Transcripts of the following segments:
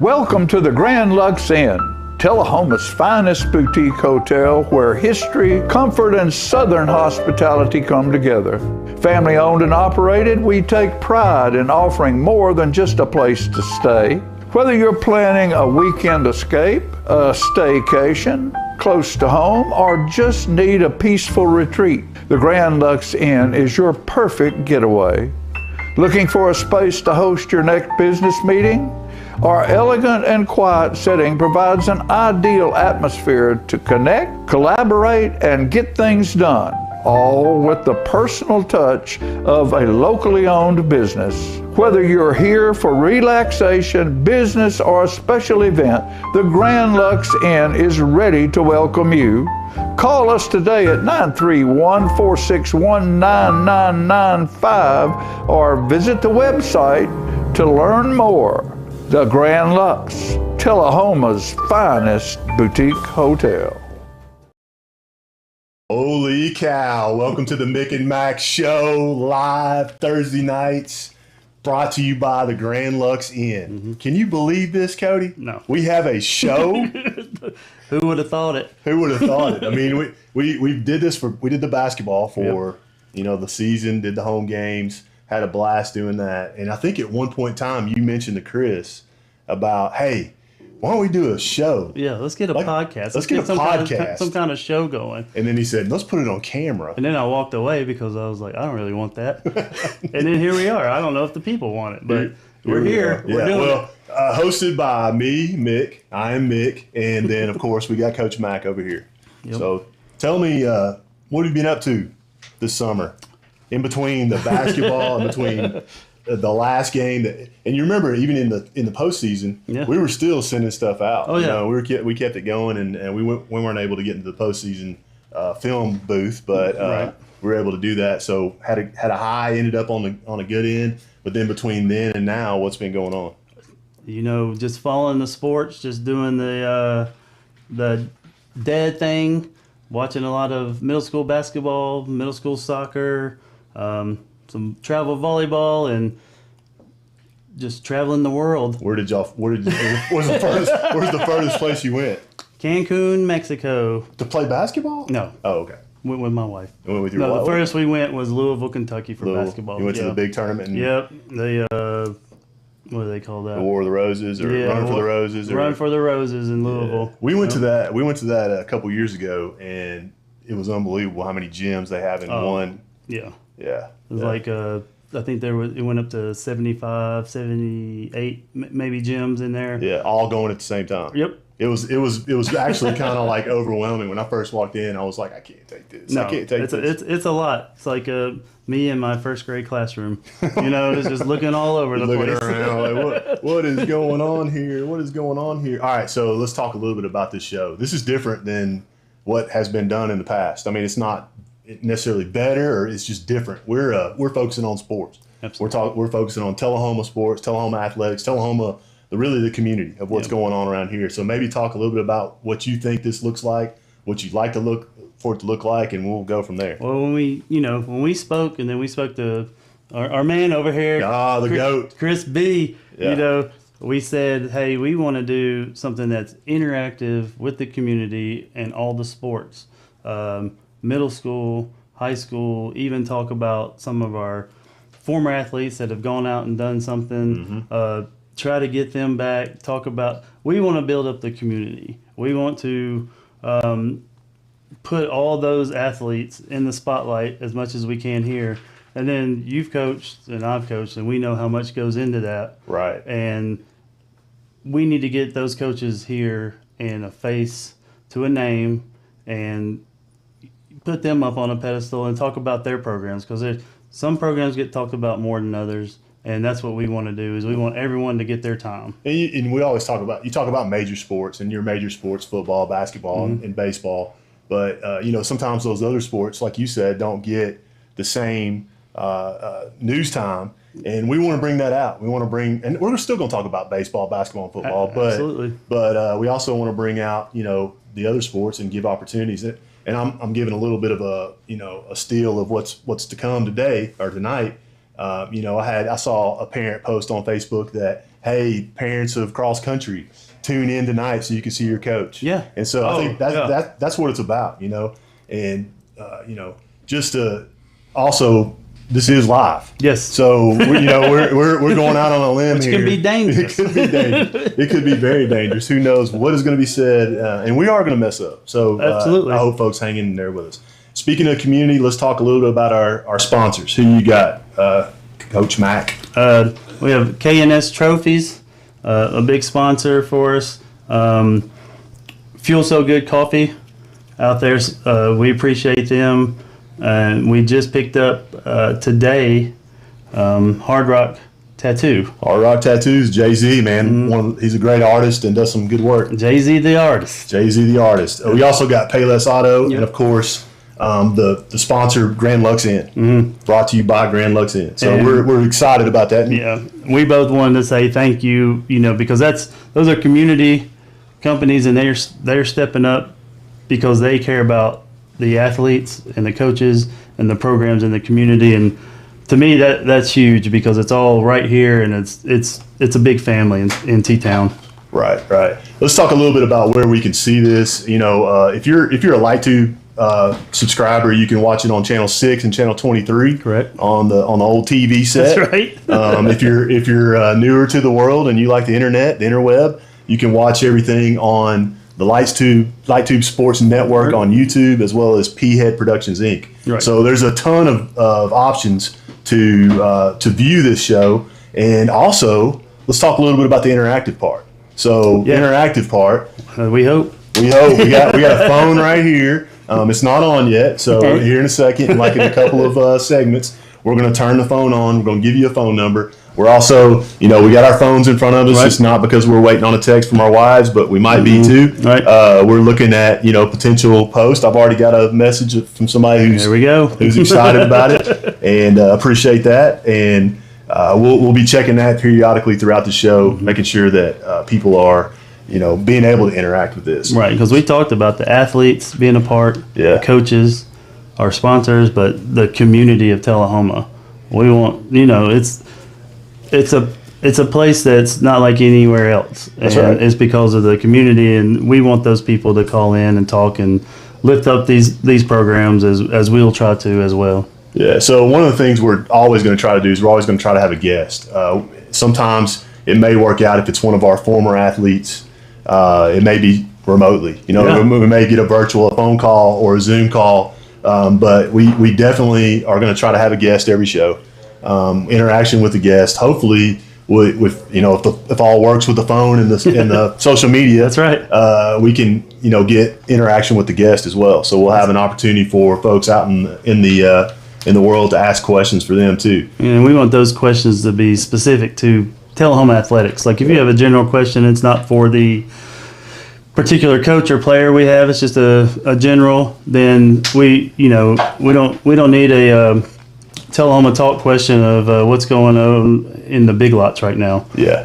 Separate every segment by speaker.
Speaker 1: Welcome to the Grand Lux Inn, Tullahoma's finest boutique hotel where history, comfort, and southern hospitality come together. Family owned and operated, we take pride in offering more than just a place to stay. Whether you're planning a weekend escape, a staycation, close to home, or just need a peaceful retreat, the Grand Lux Inn is your perfect getaway. Looking for a space to host your next business meeting? Our elegant and quiet setting provides an ideal atmosphere to connect, collaborate, and get things done, all with the personal touch of a locally owned business. Whether you're here for relaxation, business, or a special event, the Grand Lux Inn is ready to welcome you. Call us today at 931-461-9995 or visit the website to learn more. The Grand Lux, Tullahoma's finest boutique hotel.
Speaker 2: Holy cow. Welcome to the Mick and Mac Show, live Thursday nights, brought to you by the Grand Lux Inn. Mm-hmm. Can you believe this, Cody?
Speaker 3: No.
Speaker 2: We have a show.
Speaker 3: Who would have thought it?
Speaker 2: Who would have thought it? I mean, we did this we did the basketball for, the season, did the home games, had a blast doing that. And I think at one point in time you mentioned to Chris about, hey, why don't we do a show?
Speaker 3: Yeah, let's get a podcast.
Speaker 2: Let's get a podcast.
Speaker 3: Some kind of show going.
Speaker 2: And then he said, let's put it on camera.
Speaker 3: And then I walked away because I was like, I don't really want that. And then here we are. I don't know if the people want it, but we're here. We're doing it.
Speaker 2: Hosted by me, Mick. I am Mick. And then, of course, we got Coach Mac over here. Yep. So tell me, what have you been up to this summer? In between the basketball, in between the last game, and you remember even in the postseason, we were still sending stuff out.
Speaker 3: Oh yeah,
Speaker 2: we kept it going, and we weren't able to get into the postseason film booth, but we were able to do that. So had a high, ended up on a good end, but then between then and now, what's been going on?
Speaker 3: Just following the sports, just doing the dad thing, watching a lot of middle school basketball, middle school soccer. Some travel volleyball, and just traveling the world.
Speaker 2: Where's the furthest place you went?
Speaker 3: Cancun, Mexico.
Speaker 2: To play basketball?
Speaker 3: No.
Speaker 2: Oh, okay.
Speaker 3: Went with my wife.
Speaker 2: You went with your wife?
Speaker 3: The furthest we went was Louisville, Kentucky for basketball.
Speaker 2: You went to the big tournament?
Speaker 3: Yep. What do they call that?
Speaker 2: The War of the Roses, or Run for the Roses?
Speaker 3: Run for the Roses in Louisville.
Speaker 2: Yeah. We went to that. We went to that a couple years ago, and it was unbelievable how many gyms they have in one.
Speaker 3: Yeah.
Speaker 2: Yeah.
Speaker 3: It was like, I think it went up to 75, 78 maybe gyms in there.
Speaker 2: Yeah, all going at the same time.
Speaker 3: Yep.
Speaker 2: It was actually kind of like overwhelming. When I first walked in, I was like, I can't take this.
Speaker 3: No,
Speaker 2: I can't take this.
Speaker 3: It's a lot. It's like me in my first grade classroom. It's just looking all over the
Speaker 2: looking
Speaker 3: place.
Speaker 2: Around, like, what is going on here? What is going on here? All right, so let's talk a little bit about this show. This is different than what has been done in the past. I mean, it's not necessarily better, or it's just different. We're focusing on sports.
Speaker 3: Absolutely.
Speaker 2: We're focusing on Tullahoma sports, Tullahoma athletics, Tullahoma, the community of what's going on around here. So maybe talk a little bit about what you think this looks like, what you'd like for it to look like, and we'll go from there.
Speaker 3: Well, when we spoke, and then we spoke to our man over here,
Speaker 2: the GOAT,
Speaker 3: Chris B. Yeah. We said, hey, we want to do something that's interactive with the community and all the sports. Middle school, high school, even talk about some of our former athletes that have gone out and done something, try to get them back, we want to build up the community. We want to put all those athletes in the spotlight as much as we can here. And then you've coached and I've coached, and we know how much goes into that.
Speaker 2: Right.
Speaker 3: And we need to get those coaches here and a face to a name and put them up on a pedestal and talk about their programs, because some programs get talked about more than others, and that's what we want to do. Is we want everyone to get their time.
Speaker 2: And we always talk about major sports, and your major sports, football, basketball, and baseball. But sometimes those other sports, like you said, don't get the same news time, and we want to bring that out. We want to and we're still going to talk about baseball, basketball, and football.
Speaker 3: Absolutely.
Speaker 2: But we also want to bring out the other sports and give opportunities. And I'm giving a little bit of a steal of what's to come today or tonight. I saw a parent post on Facebook that, hey, parents of cross country, tune in tonight so you can see your coach.
Speaker 3: Yeah.
Speaker 2: And so I think that's what it's about, and just to also, this is live.
Speaker 3: Yes.
Speaker 2: So we're going out on a limb
Speaker 3: Which
Speaker 2: here.
Speaker 3: can be dangerous.
Speaker 2: It could be dangerous. It could be very dangerous. Who knows what is going to be said, and we are going to mess up. So
Speaker 3: absolutely.
Speaker 2: I hope folks hang in there with us. Speaking of community, let's talk a little bit about our sponsors. Who you got, Coach Mac?
Speaker 3: We have K&S Trophies, a big sponsor for us. Fuel So Good Coffee out there. We appreciate them. We just picked up today Hard Rock Tattoo.
Speaker 2: Hard Rock Tattoos, Jay-Z, man. He's a great artist and does some good work.
Speaker 3: Jay-Z the artist.
Speaker 2: Jay-Z the artist. We also got Payless Auto, and of course the sponsor Grand Lux Inn. Brought to you by Grand Lux Inn. So we're excited about that.
Speaker 3: Yeah, we both wanted to say thank you. Because those are community companies, and they're stepping up because they care about the athletes and the coaches and the programs in the community. And to me, that's huge because it's all right here, and it's a big family in T-Town.
Speaker 2: Right. Let's talk a little bit about where we can see this. If you're a LightTube subscriber, you can watch it on channel 6 and channel 23.
Speaker 3: Correct.
Speaker 2: On the old TV set.
Speaker 3: That's right.
Speaker 2: if you're newer to the world and you like the internet, the interweb, you can watch everything on the LightTube Sports Network on YouTube, as well as P-Head Productions Inc.
Speaker 3: Right.
Speaker 2: So there's a ton of options to view this show. And also, let's talk a little bit about the interactive part. So interactive part.
Speaker 3: We hope.
Speaker 2: We got a phone right here. It's not on yet. So here in a second, like in a couple of segments, we're going to turn the phone on. We're going to give you a phone number. We're also, we got our phones in front of us.
Speaker 3: Right.
Speaker 2: It's not because we're waiting on a text from our wives, but we might be too.
Speaker 3: Right.
Speaker 2: We're looking at, potential posts. I've already got a message from somebody who's excited about it, and appreciate that. And we'll be checking that periodically throughout the show, making sure that people are, being able to interact with this.
Speaker 3: Right, because we talked about the athletes being a part, the coaches, our sponsors, but the community of Tullahoma. We want, it's a place that's not like anywhere else.
Speaker 2: That's
Speaker 3: and
Speaker 2: right.
Speaker 3: It's because of the community, and we want those people to call in and talk and lift up these programs as we'll try to as well.
Speaker 2: Yeah, so one of the things we're always going to try to do is we're always going to try to have a guest. Sometimes it may work out if it's one of our former athletes. It may be remotely. We may get a phone call or a Zoom call, but we definitely are going to try to have a guest every show. Interaction with the guest, hopefully with if all works with the phone and the social media.
Speaker 3: That's right.
Speaker 2: We can get interaction with the guest as well. So we'll have an opportunity for folks out in the world to ask questions for them too.
Speaker 3: And we want those questions to be specific to Tullahoma athletics. Like if you have a general question, it's not for the particular coach or player we have. It's just a general. Then we don't need a Tullahoma talk question of what's going on in the big lots right now.
Speaker 2: Yeah,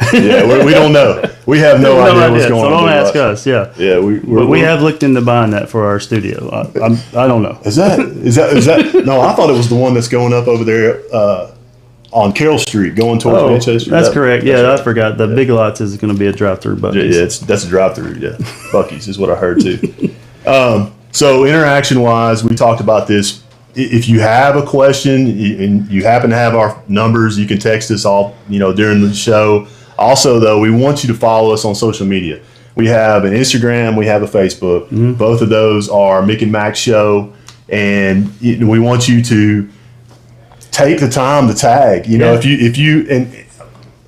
Speaker 2: we don't know. We have no idea what's going on.
Speaker 3: So don't ask us. Yeah,
Speaker 2: yeah.
Speaker 3: We have looked into buying that for our studio. I don't know.
Speaker 2: Is that? No, I thought it was the one that's going up over there on Carroll Street, going towards Manchester.
Speaker 3: That's correct. Right. I forgot. The big lots is going to be a drive-through Buc-ee's.
Speaker 2: Yeah, that's a drive-through. Yeah, Buc-ee's is what I heard too. So interaction-wise, we talked about this. If you have a question and you happen to have our numbers, you can text us all, during the show. Also, though, we want you to follow us on social media. We have an Instagram, we have a Facebook. Mm-hmm. Both of those are Mick and Mac Show, and we want you to take the time to tag. If you and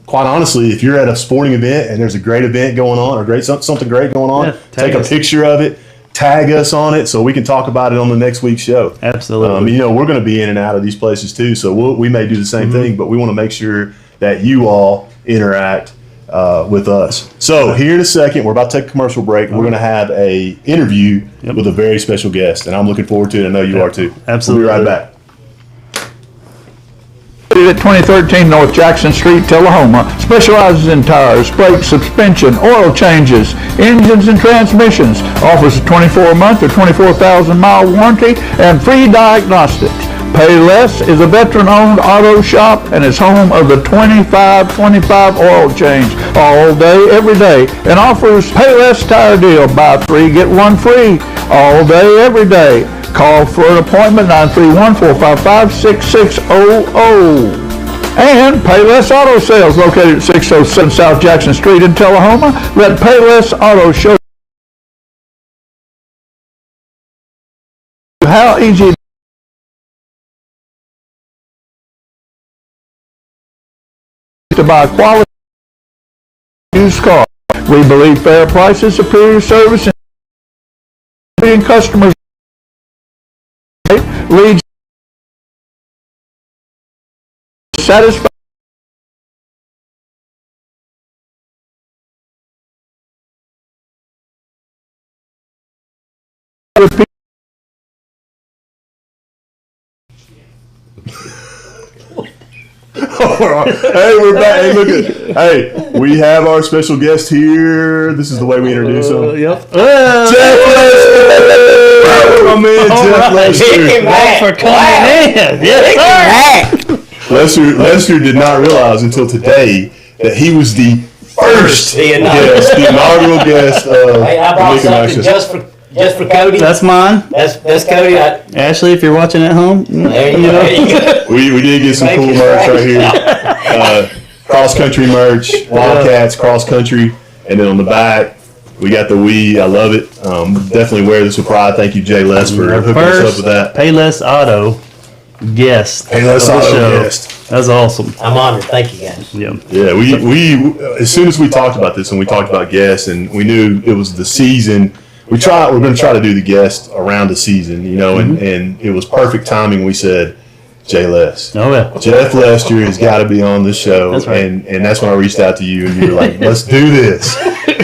Speaker 2: quite honestly, if you're at a sporting event and there's a great event going on or something great going on, take a picture of it. Tag us on it so we can talk about it on the next week's show.
Speaker 3: Absolutely.
Speaker 2: We're going to be in and out of these places too, so we may do the same thing, but we want to make sure that you all interact with us. So here in a second, we're about to take a commercial break. We're going to have a interview with a very special guest, and I'm looking forward to it. I know you are too.
Speaker 3: Absolutely.
Speaker 2: We'll be right back.
Speaker 1: At 2013 North Jackson Street, Tullahoma, specializes in tires, brakes, suspension, oil changes, engines, and transmissions. Offers a 24-month or 24,000-mile warranty and free diagnostics. Payless is a veteran-owned auto shop and is home of the 25-25 oil change all day, every day, and offers Payless tire deal. Buy 3, get 1 free all day, every day. Call for an appointment, 931-455-6600. And Payless Auto Sales, located at 607 South Jackson Street in Tullahoma. Let Payless Auto show you how easy to buy a quality used car. We believe fair prices, superior service, and customers leads satisfied.
Speaker 2: Hey, we're back. Hey, look at. Hey, we have our special guest here. This is the way we introduce him.
Speaker 3: Yep.
Speaker 2: Jeff Lester. My man, Jeff Lester.
Speaker 4: Mick and Mac.
Speaker 3: For coming in. Yes,
Speaker 2: Lester did not realize until today that he was the first guest, the inaugural guest of
Speaker 4: Hey, I
Speaker 2: the
Speaker 4: brought
Speaker 2: Mick and Mac
Speaker 4: something
Speaker 2: Show.
Speaker 4: just for Cody.
Speaker 3: That's mine.
Speaker 4: That's Cody.
Speaker 3: Ashley, if you're watching at home,
Speaker 4: There you go.
Speaker 2: We did get some
Speaker 4: Thank
Speaker 2: cool
Speaker 4: you,
Speaker 2: merch
Speaker 4: Frank.
Speaker 2: right here. Cross country merch, Wildcats, cross country, and then on the back we got the Wii. I love it. Definitely wear this with pride. Thank you, Jay Les, for hooking us up with that.
Speaker 3: Payless Auto guest.
Speaker 2: Payless
Speaker 3: of the
Speaker 2: Auto
Speaker 3: show.
Speaker 2: guest.
Speaker 3: That's awesome.
Speaker 4: I'm honored. Thank you, guys.
Speaker 3: Yeah.
Speaker 2: Yeah, we as soon as we talked about this and we talked about guests and we knew it was the season. We're going to try to do the guest around the season, you know, and it was perfect timing. We said, Jay Les.
Speaker 3: Oh, yeah.
Speaker 2: Jeff Lester has got to be on the show.
Speaker 3: That's right.
Speaker 2: And that's when I reached out to you and you were like, let's do this.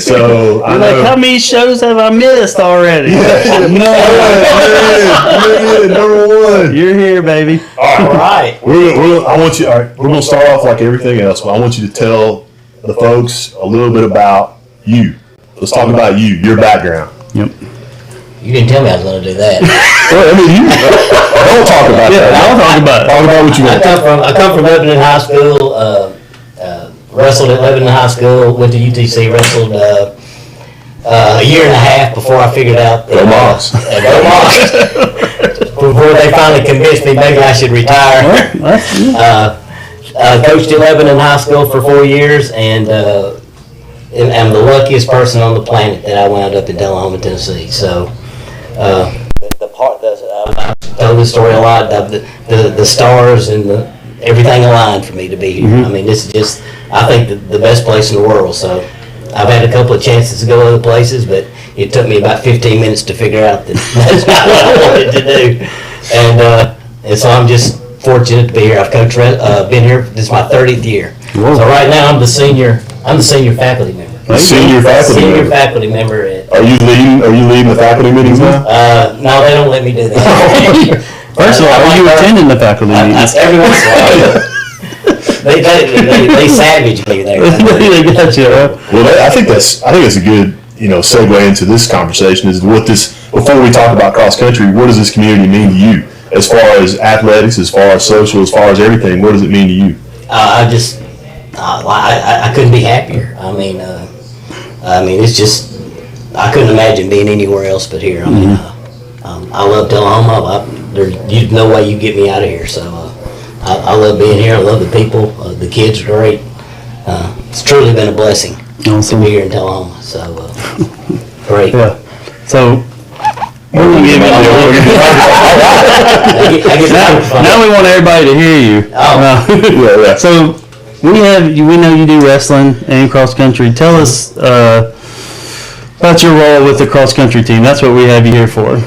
Speaker 2: So I
Speaker 3: You're
Speaker 2: know.
Speaker 3: like, how many shows have I missed already?
Speaker 2: You're number one.
Speaker 3: You're here, baby.
Speaker 4: All right.
Speaker 2: I want you. All right, we're going to start off like everything else. But I want you to tell the folks a little bit about you. Let's talk about you, your background.
Speaker 3: Yep.
Speaker 4: You didn't tell me I was going to do that.
Speaker 2: Well, I mean, don't talk about that.
Speaker 3: I'll talk about it.
Speaker 2: Talk about what you want.
Speaker 4: I come from Lebanon High School. Wrestled at Lebanon High School. Went to UTC. Wrestled a year and a half before I figured out that
Speaker 2: Go Mocs.
Speaker 4: Go Mocs. Before they finally convinced me maybe I should retire. Coached at Lebanon High School for 4 years, and I'm the luckiest person on the planet that I wound up in Tullahoma, Tennessee. So, I told this story a lot. The stars and everything aligned for me to be here. I mean, this is just, I think, the best place in the world. So, I've had a couple of chances to go other places, but it took me about 15 minutes to figure out that that's not what I wanted to do. And so I'm just fortunate to be here. I've coached, been here. This is my 30th year.
Speaker 3: Whoa.
Speaker 4: So right now I'm the senior faculty member.
Speaker 2: Senior faculty
Speaker 4: Senior
Speaker 2: member.
Speaker 4: faculty member at.
Speaker 2: Are you leading the faculty meetings now?
Speaker 4: No, they don't let me do that.
Speaker 3: First of all, are you attending the faculty meetings?
Speaker 4: Every once in a while. They savage me there.
Speaker 3: They got you, huh?
Speaker 2: Well, I think that's a good segue into this conversation. Is what this before we talk about cross country. What does this community mean to you as far as athletics, as far as social, as far as everything? What does it mean to you?
Speaker 4: I couldn't be happier. I mean, it's just, I couldn't imagine being anywhere else but here. I mean, I love Tullahoma. There's no way you get me out of here. So I love being here. I love the people. The kids are great. It's truly been a blessing to be here in Tullahoma. So great.
Speaker 3: Yeah. So, what are we giving now we want everybody to hear you.
Speaker 2: Yeah.
Speaker 3: So, we know you do wrestling and cross country. Tell us about your role with the cross country team. That's what we have you here for.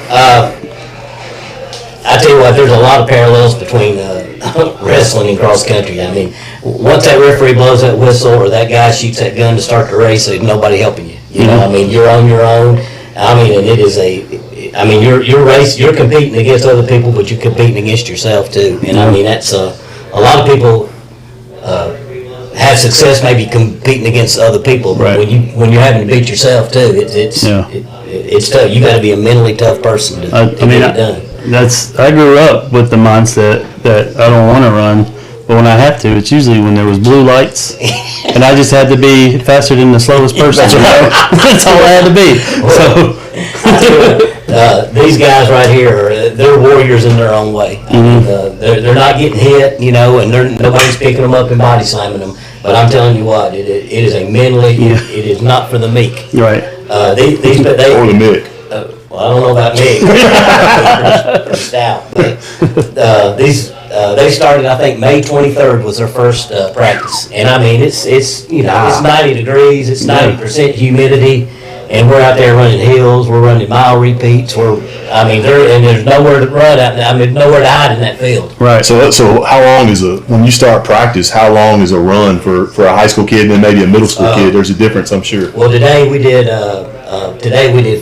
Speaker 4: I tell you what, there's a lot of parallels between wrestling and cross country. I mean, once that referee blows that whistle or that guy shoots that gun to start the race, there's nobody helping you. You know, I mean, you're on your own. I mean, and it is you're competing against other people, but you're competing against yourself too. And I mean, that's a lot of people have success maybe competing against other people, but
Speaker 3: Right.
Speaker 4: when you're having to beat yourself too, it's tough. You got to be a mentally tough person to get it done.
Speaker 3: I grew up with the mindset that I don't want to run, but when I have to, it's usually when there was blue lights, and I just had to be faster than the slowest person. That's all I had to be. So
Speaker 4: these guys right here, they're warriors in their own way. I mean, they're not getting hit, and nobody's picking them up and body slamming them. But I'm telling you what, it is a mentally, it is not for the meek.
Speaker 3: Right.
Speaker 2: Or the Mick.
Speaker 4: Well, I don't know about Mick. Pretty stout. But, they started, I think, May 23rd was their first practice. And I mean, it's 90 degrees, it's 90% humidity, and we're out there running hills, we're running mile repeats, there's nowhere to run out, nowhere to hide in that field.
Speaker 3: Right.
Speaker 2: So how long when you start practice, how long is a run for a high school kid and then maybe a middle school kid? There's a difference, I'm sure.
Speaker 4: Well, today we did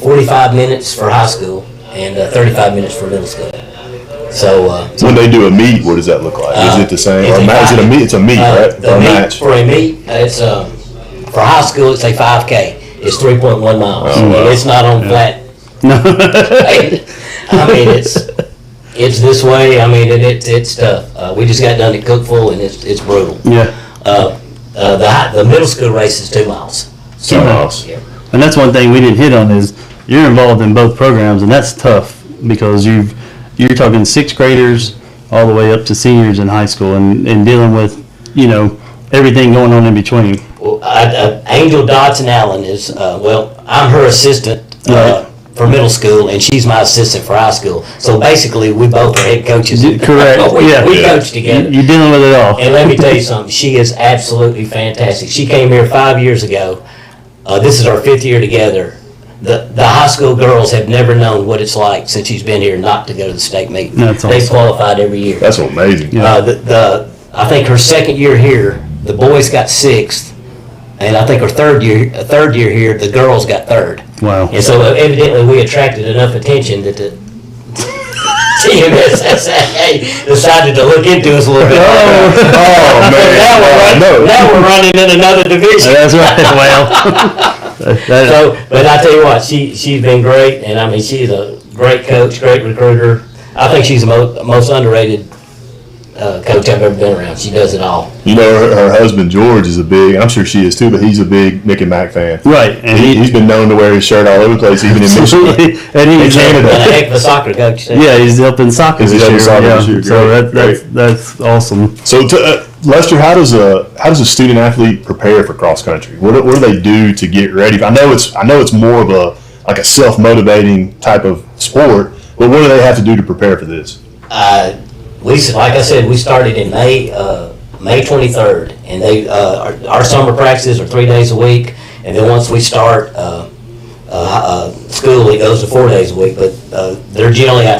Speaker 4: 45 minutes for high school and 35 minutes for middle school. So
Speaker 2: when they do a meet, what does that look like? Is it the same? Or is it a meet? It's a meet, right?
Speaker 4: The meet for a meet, it's for high school, it's a 5K. It's 3.1 miles. It's not on flat. No. I mean, it's this way. I mean, it's tough. We just got done at Cookville, and it's brutal.
Speaker 3: Yeah.
Speaker 4: The middle school race is 2 miles.
Speaker 2: 2 miles.
Speaker 4: Yeah.
Speaker 3: And that's one thing we didn't hit on is you're involved in both programs, and that's tough because you're talking 6th graders all the way up to seniors in high school, and dealing with everything going on in between.
Speaker 4: Well, Angel Dodson Allen is I'm her assistant for middle school, and she's my assistant for high school. So basically, we both are head coaches.
Speaker 3: Correct.
Speaker 4: we coach together.
Speaker 3: You're dealing with it all.
Speaker 4: And let me tell you something. She is absolutely fantastic. She came here 5 years ago. This is our 5th year together. The high school girls have never known what it's like since she's been here not to go to the state meet.
Speaker 3: That's awesome.
Speaker 4: They've qualified every year.
Speaker 2: That's amazing.
Speaker 4: I think her 2nd year here, the boys got 6th. And I think her third year here, the girls got 3rd.
Speaker 3: Wow.
Speaker 4: And so evidently we attracted enough attention that the TMSSA decided to look into us a little bit.
Speaker 2: Oh man.
Speaker 4: Now we're running in another division.
Speaker 3: That's right. Well.
Speaker 4: But I tell you what, she's been great, and I mean she's a great coach, great recruiter. I think she's the most underrated coach I've ever been around. She does it all.
Speaker 2: Her husband George is I'm sure she is too, but he's a big Mick and Mac fan.
Speaker 3: Right. And
Speaker 2: he's been known to wear his shirt all over the place, even in Michigan.
Speaker 3: And he's
Speaker 2: Canada.
Speaker 4: And a heck of a soccer coach too.
Speaker 3: Yeah, he's up in soccer this year. So that's awesome.
Speaker 2: So Lester, how does a student athlete prepare for cross country? What do they do to get ready? I know it's more of a self-motivating type of sport, but what do they have to do to prepare for this?
Speaker 4: Like I said, we started in May 23rd, and our summer practices are 3 days a week, and then once we start school, it goes to 4 days a week. But they're generally they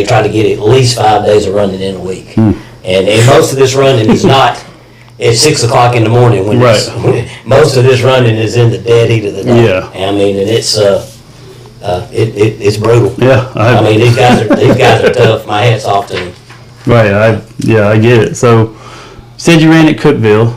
Speaker 4: try to get at least 5 days of running in a week, and most of this running is not at 6 o'clock in the morning when most of this running is in the dead heat of the day.
Speaker 3: Yeah.
Speaker 4: I mean, and it's brutal.
Speaker 3: Yeah.
Speaker 4: I mean, these guys are tough. My hat's off to them.
Speaker 3: Right, I get it. So, you said you ran at Cookville.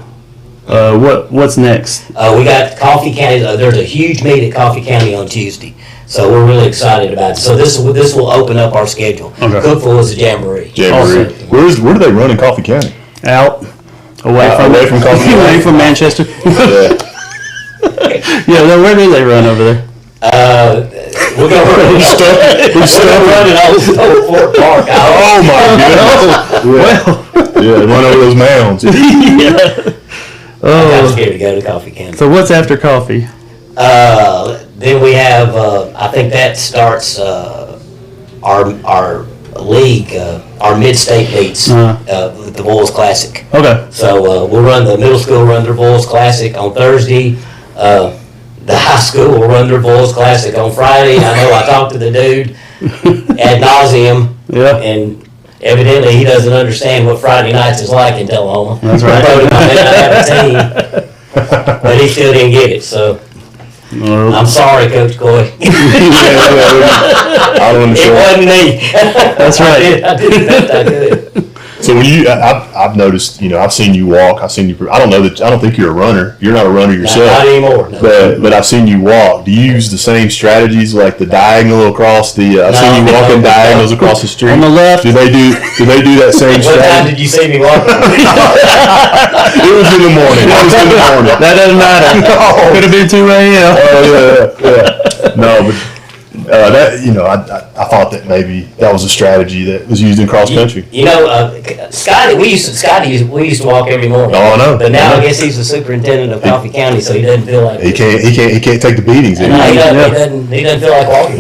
Speaker 3: What's next?
Speaker 4: We got Coffee County. There's a huge meet at Coffee County on Tuesday, so we're really excited about it. So this will open up our schedule.
Speaker 3: Okay.
Speaker 4: Cookville is a jamboree.
Speaker 2: Jamboree. Where do they run in Coffee County?
Speaker 3: Out, away from
Speaker 2: Coffee County,
Speaker 3: away from Manchester. Yeah, where do they run over there?
Speaker 4: We're going to run it old Fort Park.
Speaker 2: Oh my goodness! Well, run over those mounds.
Speaker 4: I'm scared to go to Coffee County.
Speaker 3: So what's after coffee?
Speaker 4: Then we have. I think that starts our league, our mid-state meets, the Boys Classic.
Speaker 3: Okay.
Speaker 4: So we'll run the middle school run their Boys Classic on Thursday. The high school will run their Boys Classic on Friday. I know I talked to the dude ad nauseum, and evidently he doesn't understand what Friday nights is like in Tullahoma.
Speaker 3: That's right.
Speaker 4: I told him I may not have a team, but he still didn't get it. So I'm sorry, Coach Coy.
Speaker 2: I don't
Speaker 4: It
Speaker 2: understand.
Speaker 4: wasn't me.
Speaker 3: That's right.
Speaker 4: I did the best I could.
Speaker 2: So when I've noticed, I've seen you walk. I've seen you. I don't think you're a runner. You're not a runner yourself.
Speaker 4: Not anymore. No.
Speaker 2: But I've seen you walk. Do you use the same strategies, like the diagonal across the? I've seen you walking diagonals across the street.
Speaker 3: On the left.
Speaker 2: Do they do that same
Speaker 4: What time
Speaker 2: strategy?
Speaker 4: did you see me walking?
Speaker 2: It was in the morning.
Speaker 3: That doesn't matter.
Speaker 2: No.
Speaker 3: Could have been 2 a.m.
Speaker 2: Oh yeah. No, but I thought that maybe that was a strategy that was used in cross country.
Speaker 4: Scotty, we used to walk every morning.
Speaker 2: Oh, I know.
Speaker 4: But now I guess he's the superintendent of Coffee County, so he doesn't feel like
Speaker 2: He can't take the beatings.
Speaker 4: No, he doesn't feel like walking.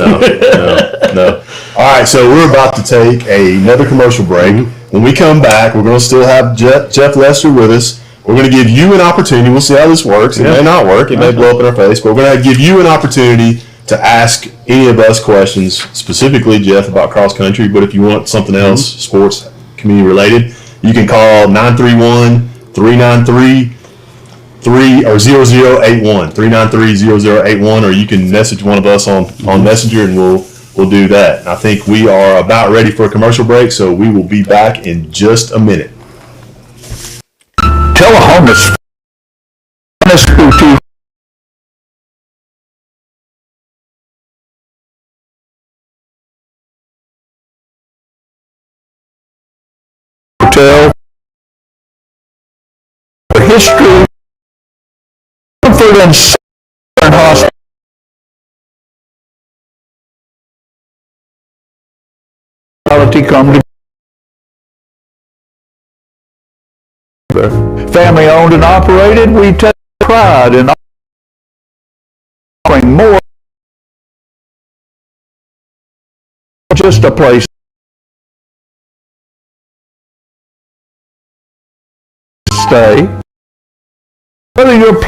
Speaker 2: No. All right, so we're about to take another commercial break. When we come back, we're going to still have Jeff Lester with us. We're going to give you an opportunity. We'll see how this works. It may not work. It may blow up in our face. But we're going to give you an opportunity to ask any of us questions, specifically Jeff about cross country. But if you want something else, sports, community related, you can call 931-393-0081, 393-0081, or you can message one of us on Messenger, and we'll do that. And I think we are about ready for a commercial break, so we will be back in just a minute.
Speaker 1: Tullahoma's finest boutique hotel, history, comfort, and southern hospitality come together. Family owned and operated, we take pride in offering more than just a place to stay. Whether you're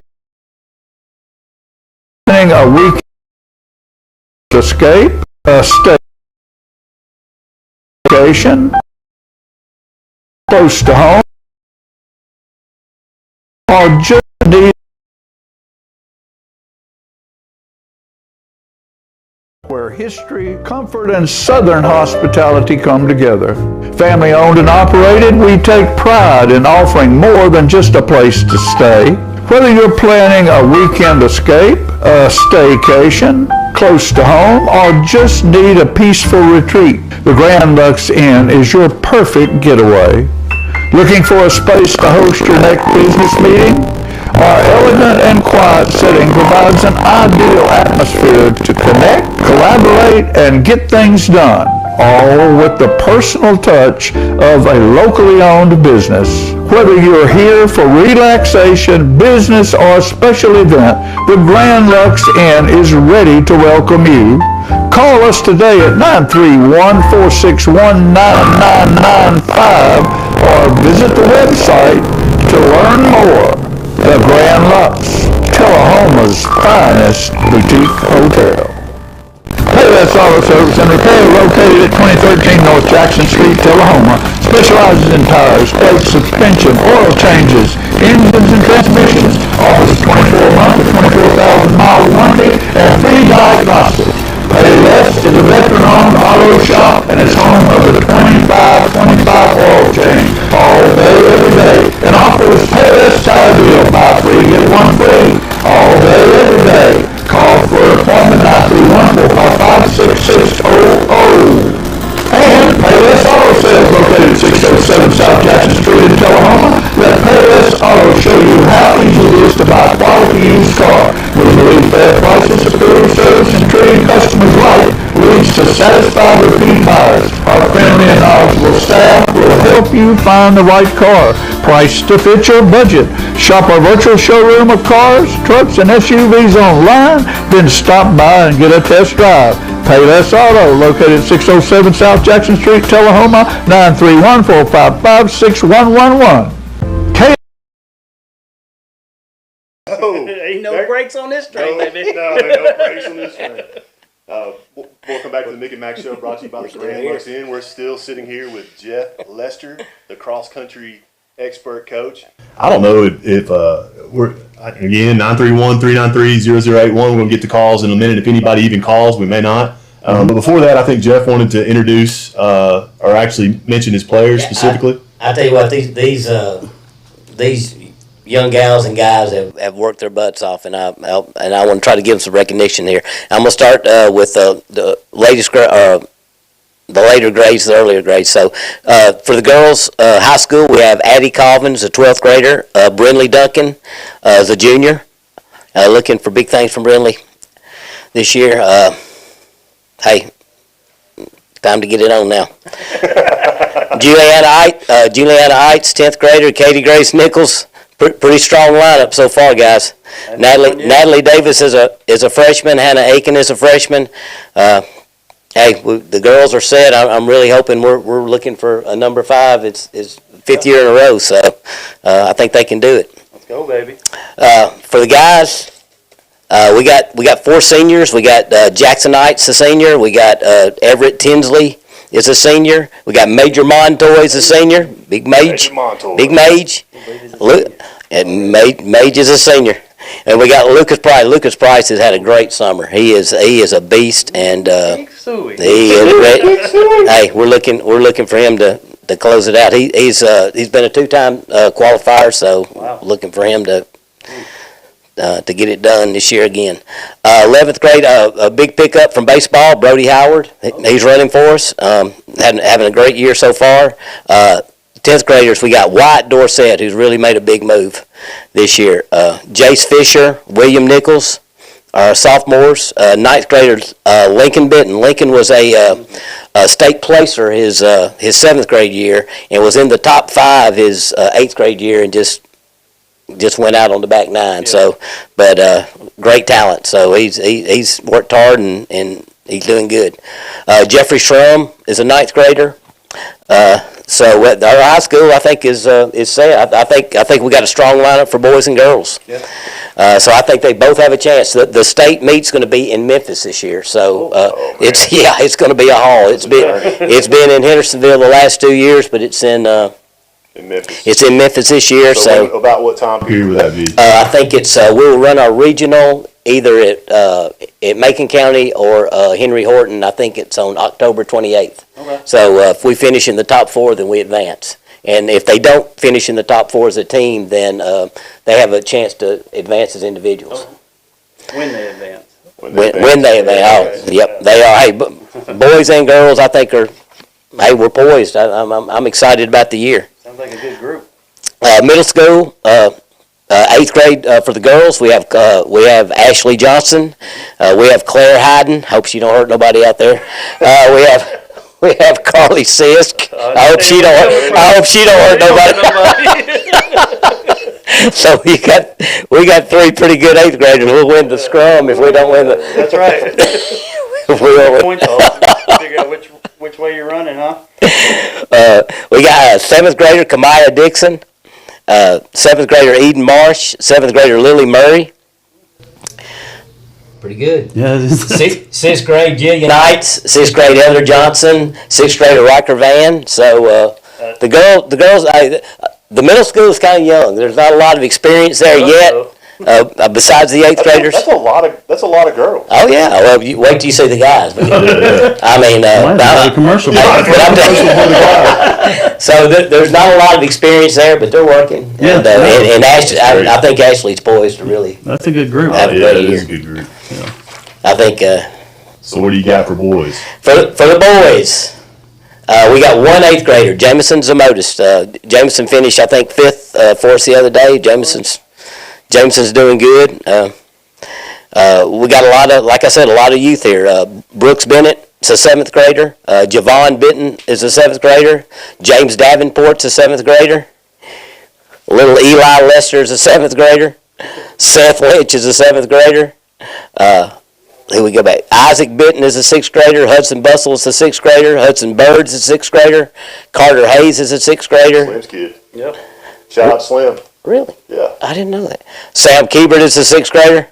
Speaker 1: planning a weekend escape, a staycation, close to home, or just need where history, comfort, and southern hospitality come together. Family owned and operated, we take pride in offering more than just a place to stay. Whether you're planning a weekend escape, a staycation, close to home, or just need a peaceful retreat, the Grand Lux Inn is your perfect getaway. Looking for a space to host your next business meeting? Our elegant and quiet setting provides an ideal atmosphere to connect, collaborate, and get things done, all with the personal touch of a locally owned business. Whether you're here for relaxation, business, or a special event, the Grand Lux Inn is ready to welcome you. Call us today at 931-461-9995 or visit the website to learn more. The Grand Lux, Tullahoma's finest boutique hotel. Payless Auto Service and Repair, located at 2013 North Jackson Street, Tullahoma, specializes in tires, brakes, suspension, oil changes, engines, and transmissions. Offers 24-month, 24,000-mile warranty and free diagnostics. Payless is a veteran-owned auto shop and is home of the 25-25 oil change. All day, every day. An offer is Payless Tire Deal. Buy three, get one free. All day, every day. Call for an appointment 931-455-6600. And Payless Auto Sales, located at 607 South Jackson Street in Tullahoma. Let Payless Auto show you how easy it is to buy a quality used car. We believe fair prices, superior service, and treating customers right leads to satisfied repeat buyers. Our friendly and knowledgeable staff will help you find the right car, priced to fit your budget. Shop our virtual showroom of cars, trucks, and SUVs online, then stop by and get a test drive. Payless Auto, located at 607 South Jackson Street, Tullahoma, 931-455-6111.
Speaker 3: Ain't no brakes on this train, baby.
Speaker 2: No brakes on this train. Welcome back to the Mick and Mac Show, brought to you by the Grand Lux Inn. We're still sitting here with Jeff Lester, the cross-country expert coach. I don't know if we're, again, 931-393-0081. We're going to get the calls in a minute. If anybody even calls, we may not. But before that, I think Jeff wanted to introduce or actually mention his players specifically.
Speaker 4: I tell you what, these young gals and guys have worked their butts off, and I want to try to give them some recognition here. I'm gonna start with the latest the later grades, the earlier grades. So for the girls, high school, we have Addie Colvins, a 12th grader, Brinley Duncan is a junior. Looking for big things from Brinley this year. Hey, time to get it on now. Juliana Eites, 10th grader, Katie Grace Nichols. Pretty strong lineup so far, guys. Natalie Davis is a freshman. Hannah Aiken is a freshman. The girls are set. I'm really hoping we're looking for a number 5. It's 5th year in a row, so I think they can do it.
Speaker 3: Let's go, baby.
Speaker 4: For the guys, we got 4 seniors. We got Jackson Knights, a senior. We got Everett Tinsley is a senior. We got Major Montoy is a senior. Big Mage. Big Mage. And Mage is a senior. And we got Lucas Price. Lucas Price has had a great summer. He is a beast, and he is great. Hey, we're looking for him to close it out. He's been a 2-time qualifier, so looking for him to get it done this year again. 11th grade, a big pickup from baseball, Brody Howard. He's running for us. Having a great year so far. 10th graders, we got Wyatt Dorsett, who's really made a big move this year. Jace Fisher, William Nichols, our sophomores. 9th graders, Lincoln Benton. Lincoln was a state placer his 7th grade year and was in the top 5 his 8th grade year and just went out on the back 9. Yeah. So, but great talent. So he's worked hard and he's doing good. Jeffrey Schrum is a 9th grader. So our high school, I think, is set. I think we got a strong lineup for boys and girls. Yeah. So I think they both have a chance. The state meet's going to be in Memphis this year. So it's going to be a haul. It's been in Hendersonville the last 2 years, but it's in Memphis. It's in Memphis this year. So
Speaker 2: about what time period would that be?
Speaker 4: I think it's we'll run our regional either at Macon County or Henry Horton. I think it's on October 28th. Okay. So if we finish in the top 4, then we advance. And if they don't finish in the top 4 as a team, then they have a chance to advance as individuals.
Speaker 3: Okay. When they advance.
Speaker 4: When they advance. Oh, yep, they are. Hey, boys and girls, I think we're poised. I'm excited about the year.
Speaker 3: Sounds like a good group.
Speaker 4: Middle school, 8th grade for the girls, we have Ashley Johnson. We have Claire Hayden. Hope she don't hurt nobody out there. We have Carly Sisk. I hope she don't hurt nobody. So we got 3 pretty good 8th graders. We'll win the scrum if we don't win the.
Speaker 3: That's right. Figure out which way you're running, huh?
Speaker 4: We got 7th grader Kamaya Dixon. 7th grader Eden Marsh, 7th grader Lily Murray. Pretty good.
Speaker 3: Yeah.
Speaker 4: 6th grade Jillian Knights, 6th grade Heather Johnson, 6th grader Riker Van. So the girls, the middle school is kind of young. There's not a lot of experience there yet. Besides the 8th graders.
Speaker 2: That's a lot of girls.
Speaker 4: Oh yeah. Well, wait till you see the guys. I mean,
Speaker 3: commercial.
Speaker 4: So there's not a lot of experience there, but they're working.
Speaker 3: Yeah.
Speaker 4: And Ashley, I think Ashley's poised to really.
Speaker 3: That's a good group.
Speaker 4: Have a great year.
Speaker 2: That's a good group. Yeah.
Speaker 4: I think.
Speaker 2: So what do you got for boys?
Speaker 4: For the boys, we got 1 8th grader, Jameson Zamotis. Jameson finished, I think, 5th for us the other day. Jameson's doing good. We got a lot of youth here. Brooks Bennett is a 7th grader. Javon Benton is a 7th grader. James Davenport's a 7th grader. Little Eli Lester is a 7th grader. Seth Lynch is a 7th grader. Here we go back. Isaac Benton is a 6th grader. Hudson Bustle is a 6th grader. Hudson Birds is a 6th grader. Carter Hayes is a 6th grader.
Speaker 2: Slim's kid.
Speaker 3: Yep.
Speaker 2: Shout out Slim.
Speaker 4: Really?
Speaker 2: Yeah.
Speaker 4: I didn't know that. Sam Keebert is a 6th grader.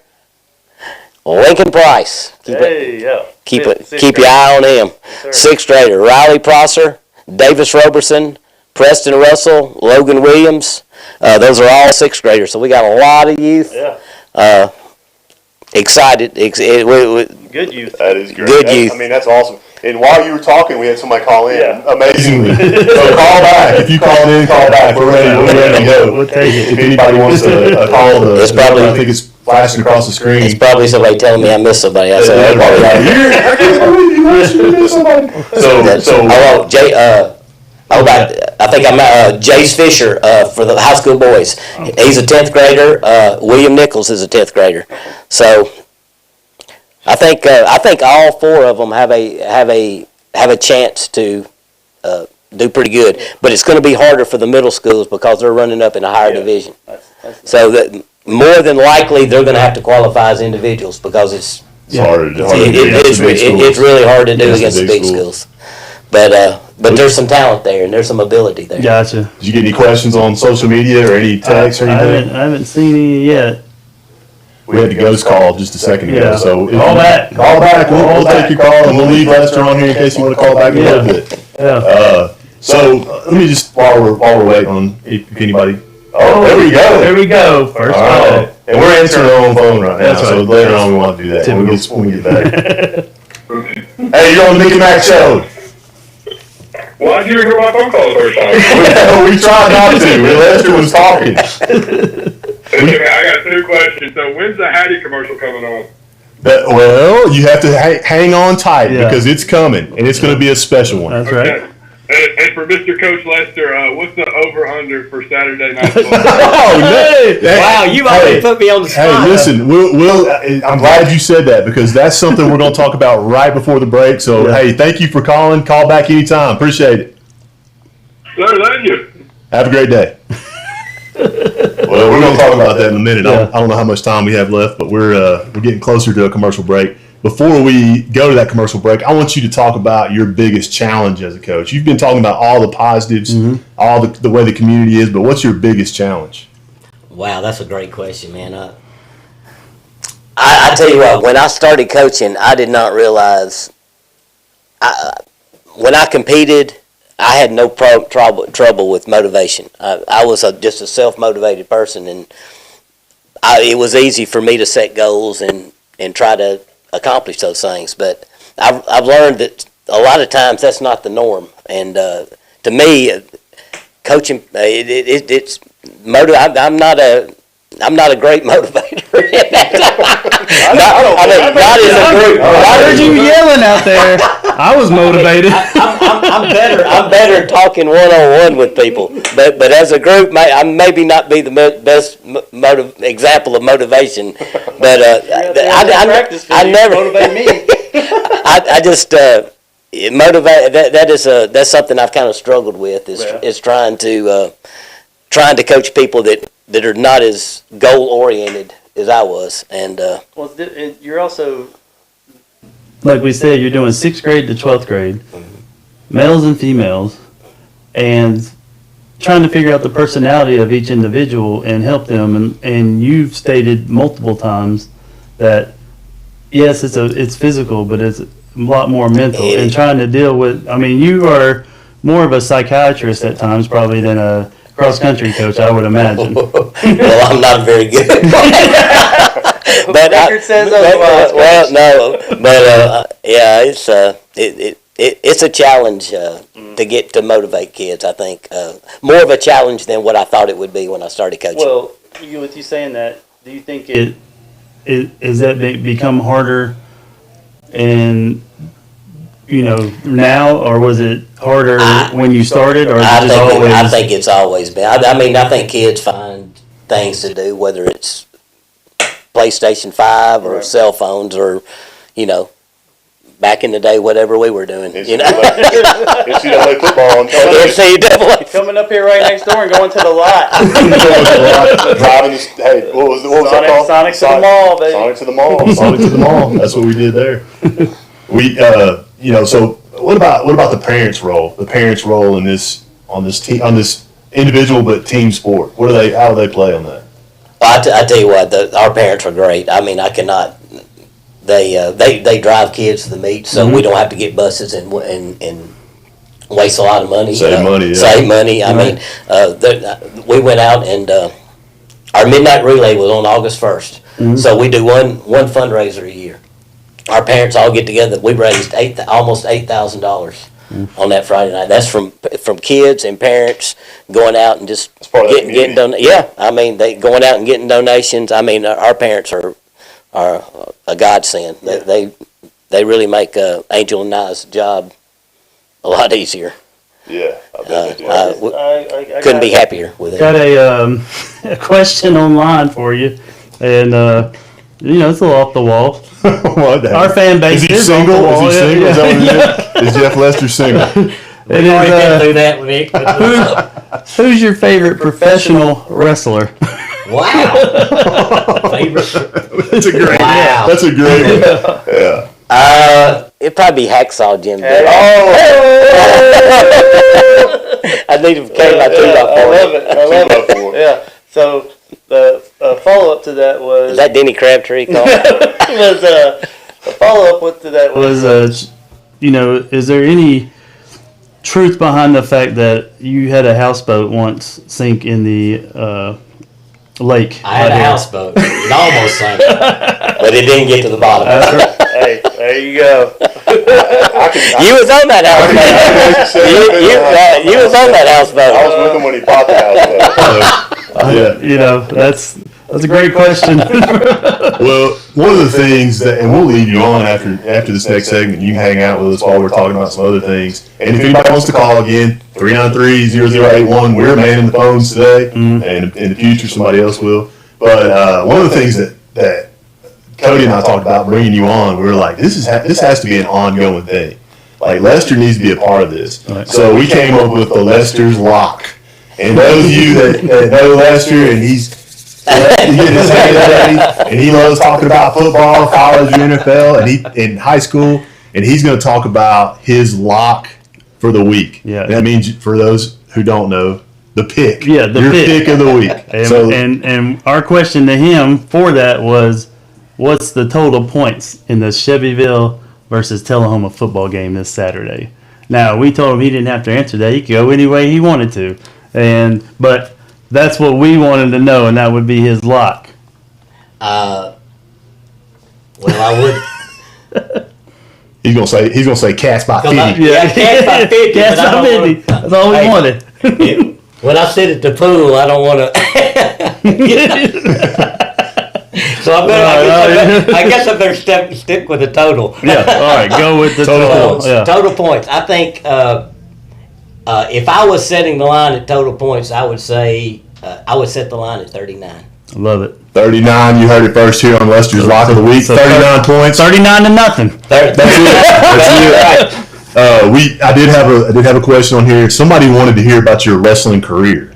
Speaker 4: Lincoln Price. Keep your eye on him. Yes, 6th grader. Riley Prosser, Davis Roberson, Preston Russell, Logan Williams. Those are all 6th graders. So we got a lot of youth.
Speaker 3: Yeah.
Speaker 4: Excited.
Speaker 3: Good youth.
Speaker 2: That is great.
Speaker 4: Good youth.
Speaker 2: I mean, that's awesome. And while you were talking, we had somebody call in.
Speaker 5: Yeah.
Speaker 2: Amazingly. So call back. If you call in, call back. We're ready to go.
Speaker 3: We'll take it.
Speaker 2: If anybody wants to call the
Speaker 4: It's probably-
Speaker 2: I think it's flashing across the screen.
Speaker 4: It's probably somebody telling me I missed somebody. I said,
Speaker 2: I can't believe you actually missed somebody.
Speaker 4: I think I'm Jace Fisher for the high school boys. He's a 10th grader. William Nichols is a 10th grader. So I think all four of them have a chance to do pretty good. But it's going to be harder for the middle schools because they're running up in a higher division. So that more than likely they're going to have to qualify as individuals because it's
Speaker 2: hard.
Speaker 4: It's really hard to do against the big schools. But there's some talent there and there's some ability there.
Speaker 3: Gotcha.
Speaker 2: Did you get any questions on social media or any texts or anything?
Speaker 3: I haven't seen any yet.
Speaker 2: We had the ghost call just a second ago.
Speaker 3: Yeah.
Speaker 2: So
Speaker 3: Call back.
Speaker 2: Call back. We'll take your call and we'll leave Lester on here in case you want to call back in a little bit.
Speaker 3: Yeah.
Speaker 2: So let me just while we're waiting on if anybody. Oh, there we go.
Speaker 3: There we go. First
Speaker 2: All
Speaker 3: call.
Speaker 2: right. And we're answering our own phone right now.
Speaker 3: That's
Speaker 2: So
Speaker 3: right.
Speaker 2: later on we want to do that when we get back. Hey, you're on the Mick and Mac Show.
Speaker 5: Why did you hear my phone call the first time?
Speaker 2: We tried not to. Lester was talking.
Speaker 5: Okay, I got two questions. So when's the Hattie commercial coming on?
Speaker 2: Well, you have to hang on tight
Speaker 3: Yeah.
Speaker 2: because it's coming and it's going to be a special one.
Speaker 3: That's right.
Speaker 5: Okay. And for Mr. Coach Lester, what's the over/under for Saturday night football?
Speaker 2: Oh,
Speaker 4: Wow, you've already put me on the spot.
Speaker 2: Hey, listen, we'll. I'm glad you said that because that's something we're going to talk about right before the break. So, hey, thank you for calling. Call back anytime. Appreciate it.
Speaker 5: Sir, thank you.
Speaker 2: Have a great day. Well, we're going to talk about that in a minute. I don't know how much time we have left, but we're getting closer to a commercial break. Before we go to that commercial break, I want you to talk about your biggest challenge as a coach. You've been talking about all the positives, all the way the community is, but what's your biggest challenge?
Speaker 4: Wow, that's a great question, man. I tell you what, when I started coaching, I did not realize. When I competed, I had no trouble with motivation. I was just a self-motivated person, and it was easy for me to set goals and try to accomplish those things. But I've learned that a lot of times that's not the norm. And to me, coaching it's I'm not a great motivator.
Speaker 3: I heard you yelling out there. I was motivated.
Speaker 4: I'm better talking one-on-one with people, but as a group, I maybe not be the best example of motivation. But I never motivate me. I just motivate. That's something I've kind of struggled with. Is trying to coach people that are not as goal oriented as I was, and
Speaker 3: Well, you're also, like we said, you're doing 6th grade to 12th grade, males and females, and trying to figure out the personality of each individual and help them. And you've stated multiple times that yes, it's physical, but it's a lot more mental. And trying to deal with. I mean, you are more of a psychiatrist at times, probably, than a cross-country coach, I would imagine.
Speaker 4: well, I'm not very good. But it's a challenge to get to motivate kids. I think more of a challenge than what I thought it would be when I started coaching.
Speaker 3: Well, with you saying that, do you think is that become harder and now, or was it harder when you started, or
Speaker 4: I think it's always been. I mean, I think kids find things to do, whether it's PlayStation 5 or cell phones or, back in the day, whatever we were doing.
Speaker 2: NCAA football on
Speaker 4: NCAA.
Speaker 3: coming up here right next door and going to the lot.
Speaker 2: Driving this, hey, what was that called?
Speaker 3: Sonic to the mall, baby.
Speaker 2: Sonic to the mall. Sonic to the mall. That's what we did there. So what about the parents' role? The parents' role in this on this individual but team sport. How do they play on that?
Speaker 4: I tell you what, our parents are great. I mean, I cannot. They drive kids to the meet, so we don't have to get buses and waste a lot of money.
Speaker 2: Save money.
Speaker 4: I mean, we went out and our midnight relay was on August 1st. So we do one fundraiser a year. our parents all get together. We raised almost $8,000 on that Friday night. That's from kids and parents going out and just getting yeah. I mean, they going out and getting donations. I mean, our parents are a godsend. They really make Angel and I's job a lot easier.
Speaker 2: Yeah, I bet they do.
Speaker 4: I couldn't be happier with it.
Speaker 3: Got a question online for you, and it's a little off the wall. Our fan base
Speaker 2: is he
Speaker 3: is
Speaker 2: single?
Speaker 3: off the wall.
Speaker 2: Is he single?
Speaker 3: Yeah.
Speaker 2: Is that what it is? Is Jeff Lester single?
Speaker 4: We already been through that, Mick.
Speaker 3: Who's your favorite professional wrestler?
Speaker 4: Wow. Favorite?
Speaker 2: That's a great.
Speaker 4: Wow.
Speaker 2: That's a great one. Yeah.
Speaker 4: It'd probably be Hacksaw Jim. I need to carry my teeth off for
Speaker 6: I love it. Yeah. So the follow up to that was
Speaker 4: Is that Denny Crabtree?
Speaker 6: a follow up to that was
Speaker 3: is there any truth behind the fact that you had a houseboat once sink in the lake?
Speaker 4: I had a houseboat. It almost sank, but it didn't get to the bottom.
Speaker 6: Hey, there you go.
Speaker 4: You was on that houseboat. You was on that houseboat.
Speaker 2: I was with him when he bought the house.
Speaker 3: That's a great question.
Speaker 2: Well, one of the things that, and we'll leave you on after this next segment, you can hang out with us while we're talking about some other things. And if anybody wants to call again, 393-0081, we're manning the phones today, and in the future somebody else will. But one of the things that Cody and I talked about bringing you on, we were like, this has to be an ongoing thing. Like, Lester needs to be a part of this. Right. So we came up with the Lester's Lock. And those of you that know Lester, and he's getting his hands dirty, and he loves talking about football, college, NFL, and he in high school, and he's going to talk about his lock for the week.
Speaker 3: Yeah.
Speaker 2: That means, for those who don't know, the pick.
Speaker 3: Yeah, your
Speaker 2: pick of the week.
Speaker 3: And our question to him for that was, what's the total points in the Chevyville versus Tullahoma football game this Saturday? Now, we told him he didn't have to answer that. He could go any way he wanted to. But that's what we wanted to know, and that would be his lock.
Speaker 4: Well, I would.
Speaker 2: He's gonna say Cats by 50.
Speaker 4: Cats by 50.
Speaker 3: Cats by 50. That's all we wanted.
Speaker 4: When I sit at the pool, I don't want to. So I guess I better stick with the total.
Speaker 3: Yeah. All right. Go with the total points. Yeah.
Speaker 4: Total points. I think if I was setting the line at total points, I would say I would set the line at 39.
Speaker 3: Love it.
Speaker 2: 39. You heard it first here on Lester's Lock of the Week. 39 points.
Speaker 3: 39 to nothing.
Speaker 2: That's it. I did have a question on here. Somebody wanted to hear about your wrestling career.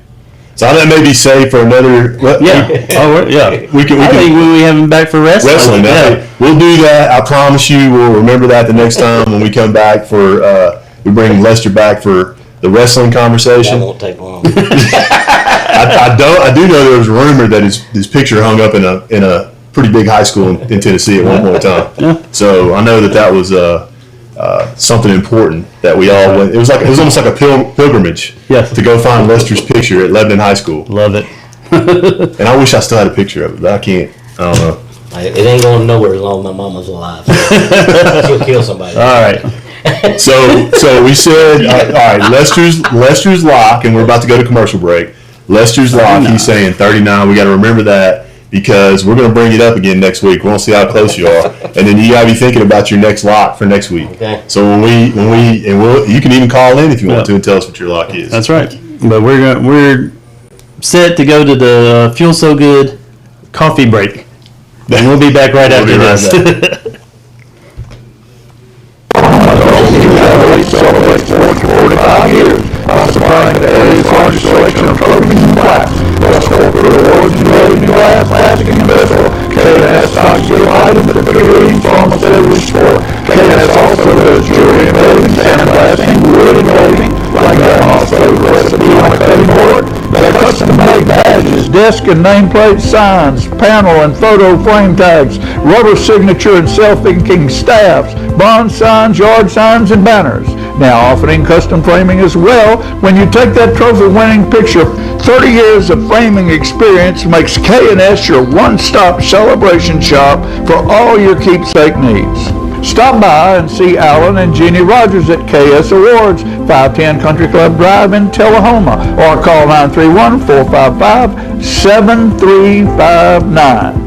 Speaker 2: So that may be saved for another.
Speaker 3: Yeah. We can. I think we have him back for wrestling.
Speaker 2: Yeah. We'll do that. I promise you. We'll remember that the next time when we come back for. We bring Lester back for the wrestling conversation.
Speaker 4: That won't take long.
Speaker 2: I do know there was a rumor that his picture hung up in a pretty big high school in Tennessee at one point in time.
Speaker 3: Yeah.
Speaker 2: So I know that was something important that we all went. It was almost like a pilgrimage.
Speaker 3: Yes.
Speaker 2: To go find Lester's picture at Lebanon High School.
Speaker 3: Love it.
Speaker 2: And I wish I still had a picture of it, but I can't. I don't know.
Speaker 4: It ain't going nowhere as long as my mama's alive. She'll kill somebody.
Speaker 2: All right. So we said, all right, Lester's Lock, and we're about to go to commercial break. Lester's Lock, he's saying 39. We got to remember that because we're going to bring it up again next week. We want to see how close you are, and then you got to be thinking about your next lock for next week.
Speaker 4: Okay.
Speaker 2: So you can even call in if you want to and tell us what your lock is.
Speaker 3: That's right. But we're set to go to the Feel So Good coffee break, and we'll be back right after this.
Speaker 7: Celebrates 45 years by supplying the area's largest selection of coatings and glass. Plus corporate awards in resin, glass, plastic, and metal. KNS stocks your items at Purine Pharma's every store. KNS also does jewelry engraving, sandblasting, wood engraving, like that also recipe on a cutting board. Their custom-made badges,
Speaker 1: desk and nameplate signs, panel and photo frame tags, rubber signature and self-inking staffs, bond signs, yard signs, and banners. Now offering custom framing as well. When you take that trophy-winning picture, 30 years of framing experience makes K&S your one-stop celebration shop for all your keepsake needs. Stop by and see Alan and Jeannie Rogers at KS Awards, 510 Country Club Drive in Tullahoma, or call 931-455-7359.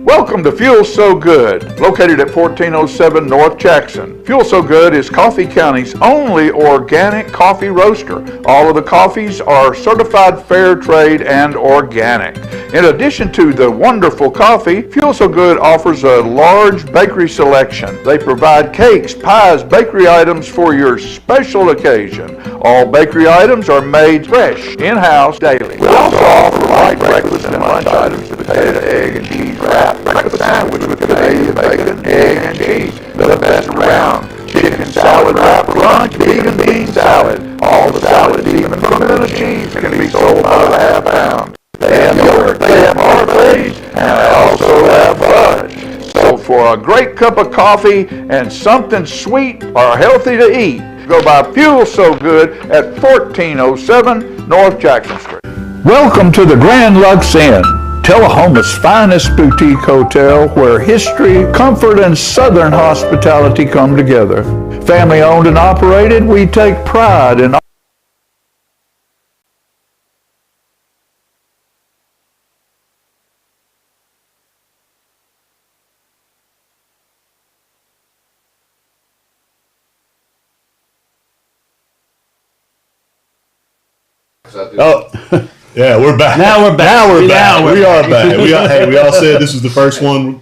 Speaker 1: Welcome to Fuel So Good, located at 1407 North Jackson. Fuel So Good is Coffee County's only organic coffee roaster. All of the coffees are certified fair trade and organic. In addition to the wonderful coffee, Fuel So Good offers a large bakery selection. They provide cakes, pies, bakery items for your special occasion. All bakery items are made fresh, in-house, daily. We also offer light breakfast and lunch items, potato, egg, and cheese wrap, breakfast sandwich with Canadian bacon, egg, and cheese, the best around. Chicken salad wrap for lunch, vegan bean salad. All the salads, even pimento cheese, can be sold by the half pound. They have yogurt, they have parfaits, and they also have fudge. So for a great cup of coffee and something sweet or healthy to eat, go by Fuel So Good at 1407 North Jackson Street. Welcome to the Grand Lux Inn, Tullahoma's finest boutique hotel where history, comfort, and southern hospitality come together. Family owned and operated, we take pride in
Speaker 2: Oh, yeah, we're back.
Speaker 3: Now we're back.
Speaker 2: We are back.
Speaker 3: back.
Speaker 2: We all said this was the first one.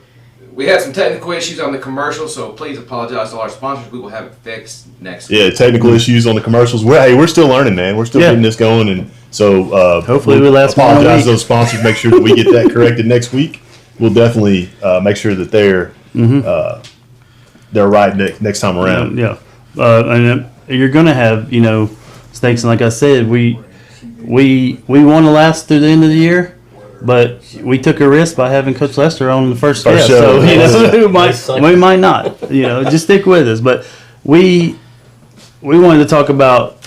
Speaker 8: We had some technical issues on the commercial, so please apologize to all our sponsors. We will have it fixed next week.
Speaker 2: Yeah, technical issues on the commercials. We're still learning, man. We're still getting this going, and so
Speaker 3: hopefully we last more than a
Speaker 2: apologize
Speaker 3: week.
Speaker 2: to those sponsors. Make sure that we get that corrected next week. We'll definitely make sure that they're right next time around.
Speaker 3: Yeah. And you're going to have, stakes. And like I said, we want to last through the end of the year, but we took a risk by having Coach Lester on the first guest.
Speaker 2: show.
Speaker 3: So, we might not, just stick with us. But we wanted to talk about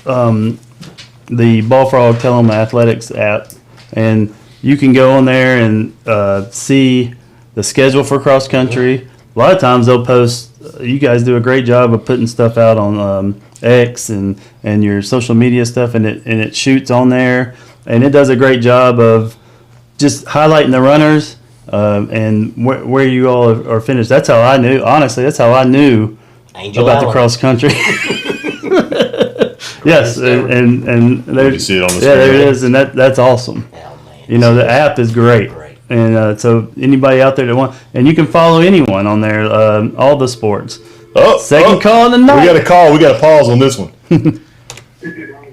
Speaker 3: the Ball Frog Tullahoma Athletics app, and you can go on there and see the schedule for cross country. A lot of times they'll post. You guys do a great job of putting stuff out on X and your social media stuff, and it shoots on there, and it does a great job of just highlighting the runners and where you all are finished. That's how I knew. Honestly, that's how I knew
Speaker 4: Angel
Speaker 3: about
Speaker 4: Island.
Speaker 3: the cross country. Yes, and there
Speaker 2: You see it on the
Speaker 3: yeah,
Speaker 2: screen.
Speaker 3: there it is, and that's awesome.
Speaker 4: Oh, man.
Speaker 3: The app is great. And so anybody out there that and you can follow anyone on there, all the sports. Second call of the night.
Speaker 2: We got a call. We got a pause on this one.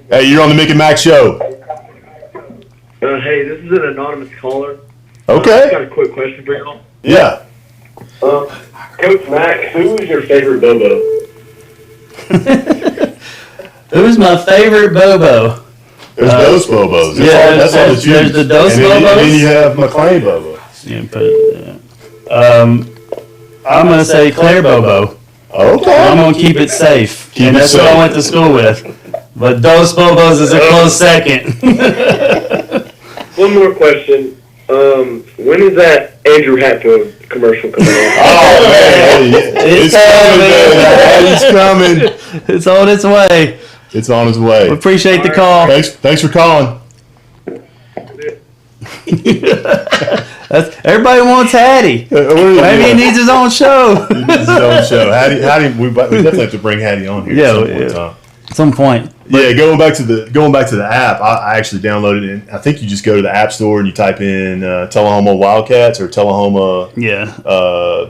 Speaker 2: Hey, you're on the Mick and Mac Show.
Speaker 9: Hey, this is an anonymous caller.
Speaker 2: Okay.
Speaker 9: I got a quick question for y'all.
Speaker 2: Yeah.
Speaker 9: Coach Mac, who is your favorite Bobo?
Speaker 3: Who's my favorite Bobo?
Speaker 2: There's those Bobos. That's all that you.
Speaker 3: There's the Dose
Speaker 2: and then,
Speaker 3: Bobos.
Speaker 2: And then you have McLean Bobo.
Speaker 3: Yeah, put it I'm gonna say Claire Bobo.
Speaker 2: Okay.
Speaker 3: I'm gonna keep it safe,
Speaker 2: Keep
Speaker 3: and
Speaker 2: it
Speaker 3: that's what
Speaker 2: safe.
Speaker 3: I went to school with. But Dos Bobos is a close second.
Speaker 9: One more question. When is that Andrew Hatfield commercial coming out?
Speaker 2: Oh man, it's coming, man. It's coming.
Speaker 3: It's on its way.
Speaker 2: It's on its way.
Speaker 3: Appreciate the call.
Speaker 2: Thanks for calling.
Speaker 3: Everybody wants Hattie. Maybe he needs his own show.
Speaker 2: He needs his own show. Hattie, we definitely have to bring Hattie on here
Speaker 3: At some point.
Speaker 2: Yeah, going back to the app, I actually downloaded it. And I think you just go to the App Store and you type in Tullahoma Wildcats or Tullahoma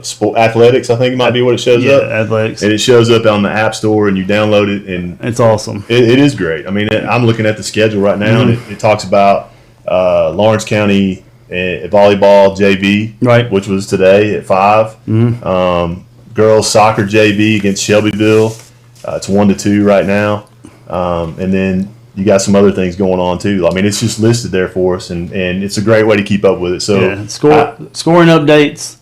Speaker 2: Sport Athletics. I think it might be what it shows up.
Speaker 3: Yeah, athletics.
Speaker 2: And it shows up on the App Store, and you download it, and
Speaker 3: it's awesome.
Speaker 2: It is great. I mean, I'm looking at the schedule right now, and it talks about Lawrence County volleyball JV,
Speaker 3: right,
Speaker 2: which was today at 5. Girls soccer JV against Shelbyville. It's 1-2 right now. And then you got some other things going on too. I mean, it's just listed there for us, and it's a great way to keep up with it. So
Speaker 3: scoring updates,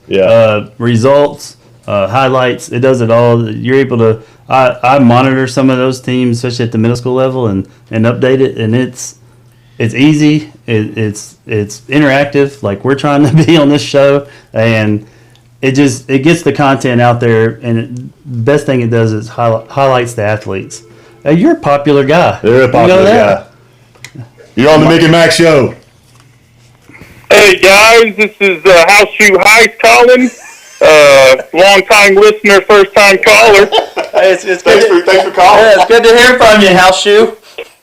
Speaker 3: results, highlights. It does it all. You're able to. I monitor some of those teams, especially at the middle school level, and update it. And it's easy. It's interactive, like we're trying to be on this show, and it gets the content out there, and the best thing it does is highlights the athletes. Hey, you're a popular guy.
Speaker 2: They're a popular guy. You're on the Mick and Mac Show.
Speaker 5: Hey guys, this is House Shoe Heist calling. Long time listener, first time caller.
Speaker 6: Hey, it's good.
Speaker 2: Thanks for calling.
Speaker 6: Yeah, it's good to hear from you, House Shoe.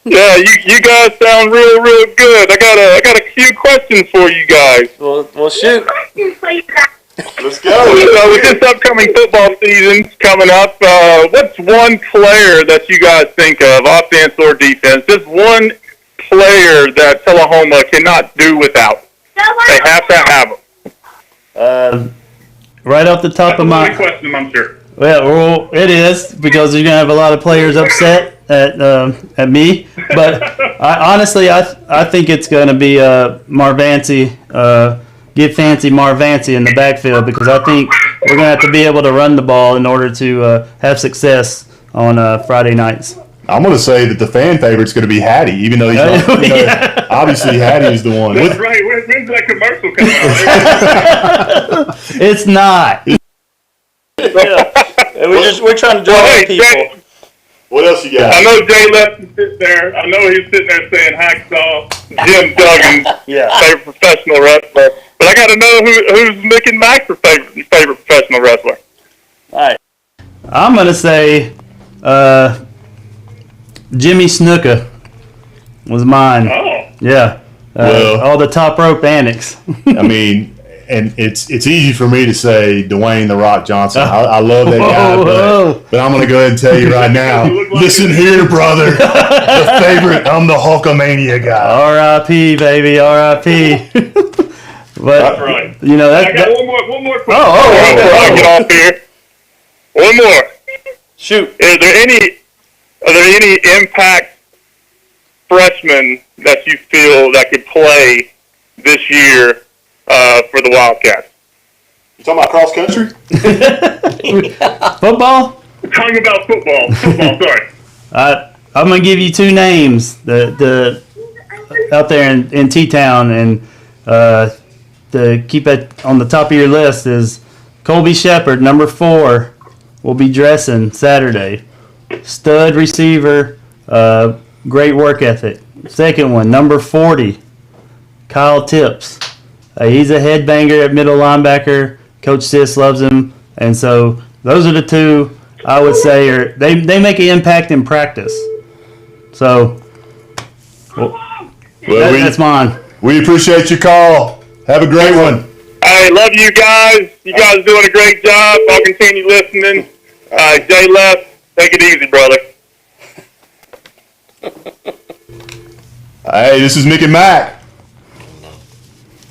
Speaker 5: Yeah, you guys sound real good. I got a few questions for you guys.
Speaker 6: Well, shoot.
Speaker 2: Let's go.
Speaker 5: With this upcoming football season coming up, what's one player that you guys think of, offense or defense? Just one player that Tullahoma cannot do without. They have to have him.
Speaker 3: Right off the top of my
Speaker 5: question, I'm sure.
Speaker 3: well, it is because you're gonna have a lot of players upset at me. But I think it's gonna be Marvancy. Get fancy Marvancy in the backfield because I think we're gonna have to be able to run the ball in order to have success on Friday nights.
Speaker 2: I'm going to say that the fan favorite's going to be Hattie, even though he's not. Obviously, Hattie is the one.
Speaker 5: That's right. When's that commercial coming out?
Speaker 3: It's not.
Speaker 6: We're trying to draw people.
Speaker 2: What else you got?
Speaker 5: I know Jay Left is sitting there. I know he's sitting there saying Hacksaw, Jim Duggan, favorite professional wrestler. But I got to know who's Mick and Mac for favorite professional wrestler.
Speaker 6: All right.
Speaker 3: I'm gonna say Jimmy Snuka was mine.
Speaker 5: Oh.
Speaker 3: Yeah. All the top rope annex.
Speaker 2: I mean, and it's easy for me to say Dwayne The Rock Johnson. I love that guy, but I'm going to go ahead and tell you right now. Listen here, brother. The favorite, I'm the Hulkamania guy.
Speaker 3: R.I.P. baby, R.I.P. But
Speaker 5: That's right.
Speaker 3: You know that.
Speaker 5: I got one more question.
Speaker 3: Oh.
Speaker 5: Get off here. One more.
Speaker 6: Shoot.
Speaker 5: Are there any impact freshmen that you feel that could play this year for the Wildcats?
Speaker 2: You talking about cross country?
Speaker 3: Football?
Speaker 5: We're talking about football. Sorry.
Speaker 3: I'm gonna give you two names. The out there in T-Town, and to keep it on the top of your list is Colby Shepard, number 4, will be dressing Saturday. Stud receiver, great work ethic. Second one, number 40, Kyle Tips. He's a headbanger at middle linebacker. Coach Sis loves him, and so those are the two I would say are they make an impact in practice. So that's mine.
Speaker 2: We appreciate your call. Have a great one.
Speaker 5: I love you guys. You guys are doing a great job. I'll continue listening. Jay Left, take it easy, brother.
Speaker 2: Hey, this is Mick and Mac.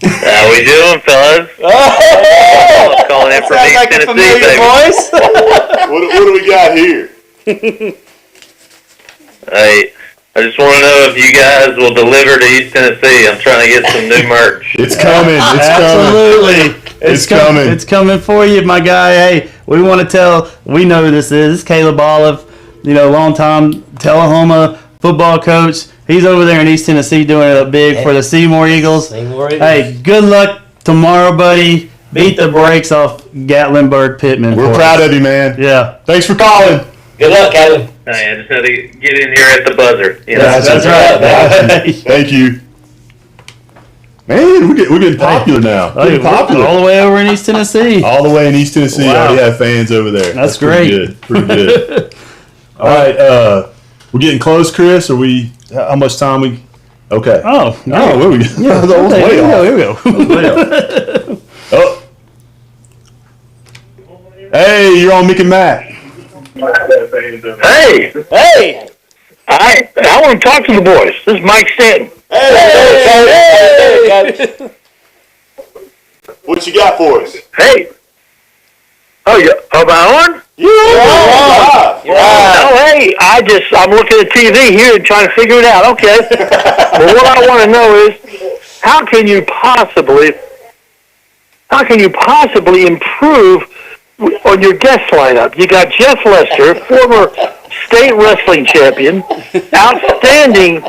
Speaker 10: How we doing, fellas? Calling in from East
Speaker 6: like
Speaker 10: Tennessee,
Speaker 6: a familiar
Speaker 10: baby.
Speaker 6: voice.
Speaker 2: What do we got here?
Speaker 10: Hey, I just want to know if you guys will deliver to East Tennessee. I'm trying to get some new merch.
Speaker 2: It's coming. It's
Speaker 3: Absolutely.
Speaker 2: It's coming.
Speaker 3: It's coming for you, my guy. Hey, we want to we know who this is. This is Caleb Olive, long-time Tullahoma football coach. He's over there in East Tennessee doing it big for the Seymour Eagles. Hey, good luck tomorrow, buddy. Beat the brakes off Gatlinburg Pittman.
Speaker 2: We're proud of you, man.
Speaker 3: Yeah.
Speaker 2: Thanks for calling.
Speaker 4: Good luck, Caleb.
Speaker 10: Hey, I just had to get in here at the buzzer.
Speaker 3: That's right.
Speaker 2: Thank you. Man, we're getting popular now.
Speaker 3: Hey,
Speaker 2: Getting popular.
Speaker 3: all the way over in East Tennessee.
Speaker 2: All the way in East Tennessee.
Speaker 3: Wow.
Speaker 2: Already have fans over there.
Speaker 3: That's
Speaker 2: pretty
Speaker 3: great.
Speaker 2: good. Pretty good. All right. We're getting close, Chris. How much time we? Okay.
Speaker 3: Oh,
Speaker 2: No, where we?
Speaker 3: yeah.
Speaker 2: That was way off.
Speaker 3: Here we go.
Speaker 2: Oh. Hey, you're on Mick and Mac.
Speaker 10: Hey, I want to talk to the boys. This is Mike Stanton.
Speaker 6: Hey.
Speaker 2: What you got for us?
Speaker 10: Hey. Oh, am I on?
Speaker 2: Yeah.
Speaker 10: Oh, hey, I'm looking at TV here and trying to figure it out. Okay. Well, what I want to know is, how can you possibly improve on your guest lineup? You got Jeff Lester, former state wrestling champion, outstanding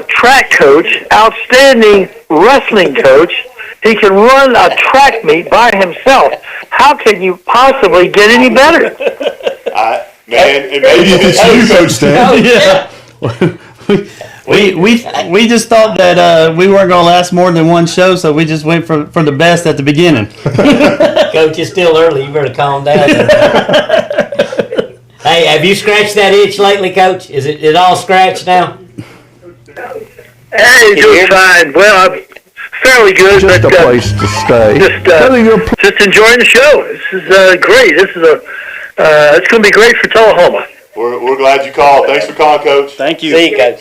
Speaker 10: track coach, outstanding wrestling coach, He can run a track meet by himself. How can you possibly get any better?
Speaker 2: Man, it maybe it's you, Coach Stan.
Speaker 3: Yeah. We just thought that we weren't going to last more than one show, so we just went for the best at the beginning.
Speaker 4: Coach, it's still early. You better calm down. Hey, have you scratched that itch lately, Coach? Is it all scratched now?
Speaker 10: Hey, doing fine. Well, I'm fairly good,
Speaker 1: Just
Speaker 10: but
Speaker 1: a place to stay.
Speaker 10: just enjoying the show. This is great. This is it's going to be great for Tullahoma.
Speaker 2: We're glad you called. Thanks for calling, Coach.
Speaker 3: Thank you.
Speaker 4: See you, Coach.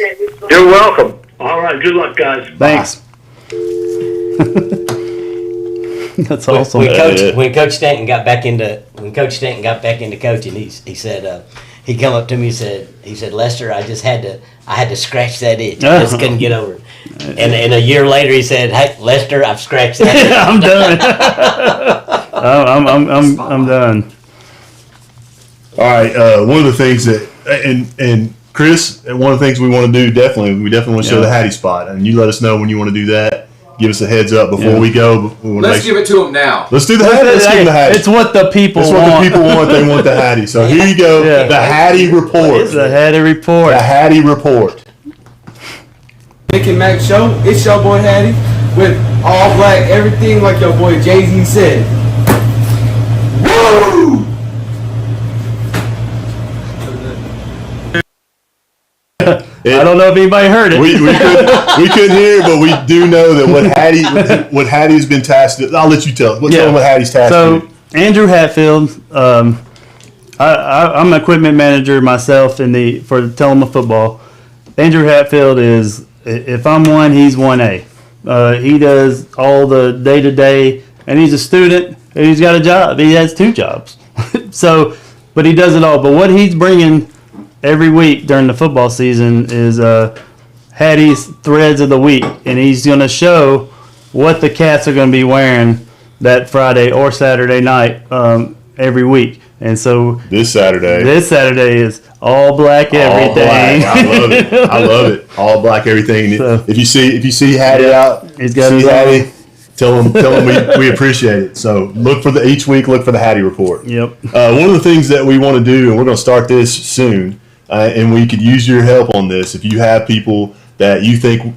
Speaker 10: You're welcome. All right. Good luck, guys.
Speaker 3: Thanks. That's awesome.
Speaker 4: When Coach Stanton got back into coaching, he said he come up to me and he said Lester, I had to scratch that itch. I just couldn't get over it. And a year later he said, hey Lester, I've scratched that itch.
Speaker 3: I'm done. I'm done.
Speaker 2: All right. One of the things that and Chris, one of the things we want to do we definitely want to show the Hattie spot, and you let us know when you want to do that. Give us a heads up before we go.
Speaker 8: Let's give it to them now.
Speaker 2: Let's do the Hattie. Let's give them the Hattie.
Speaker 3: It's what the people want.
Speaker 2: It's what the people want. They want the Hattie. So here you go.
Speaker 3: Yeah.
Speaker 2: The Hattie report.
Speaker 3: The Hattie report.
Speaker 2: The Hattie report.
Speaker 11: Mick and Mac Show. It's your boy Hattie with all black everything like your boy Jay-Z said. Woo!
Speaker 3: I don't know if anybody heard it.
Speaker 2: We couldn't hear, but we do know that what Hattie's been tasked to. I'll let you tell. Tell them what Hattie's tasked to do.
Speaker 3: Andrew Hatfield, I'm an equipment manager myself for the Tullahoma football. Andrew Hatfield is, if I'm one, he's 1A. He does all the day-to-day, and he's a student, and he's got a job. He has 2 jobs. But he does it all. But what he's bringing every week during the football season is Hattie's Threads of the Week, and he's going to show what the cats are going to be wearing that Friday or Saturday night every week. And so
Speaker 2: this Saturday
Speaker 3: is all black everything.
Speaker 2: All black. I love it. All black everything. So, if you see Hattie out,
Speaker 3: he's got his Hattie.
Speaker 2: Tell him we appreciate it. So each week look for the Hattie report.
Speaker 3: Yep.
Speaker 2: One of the things that we want to do, and we're going to start this soon, and we could use your help on this. If you have people that you think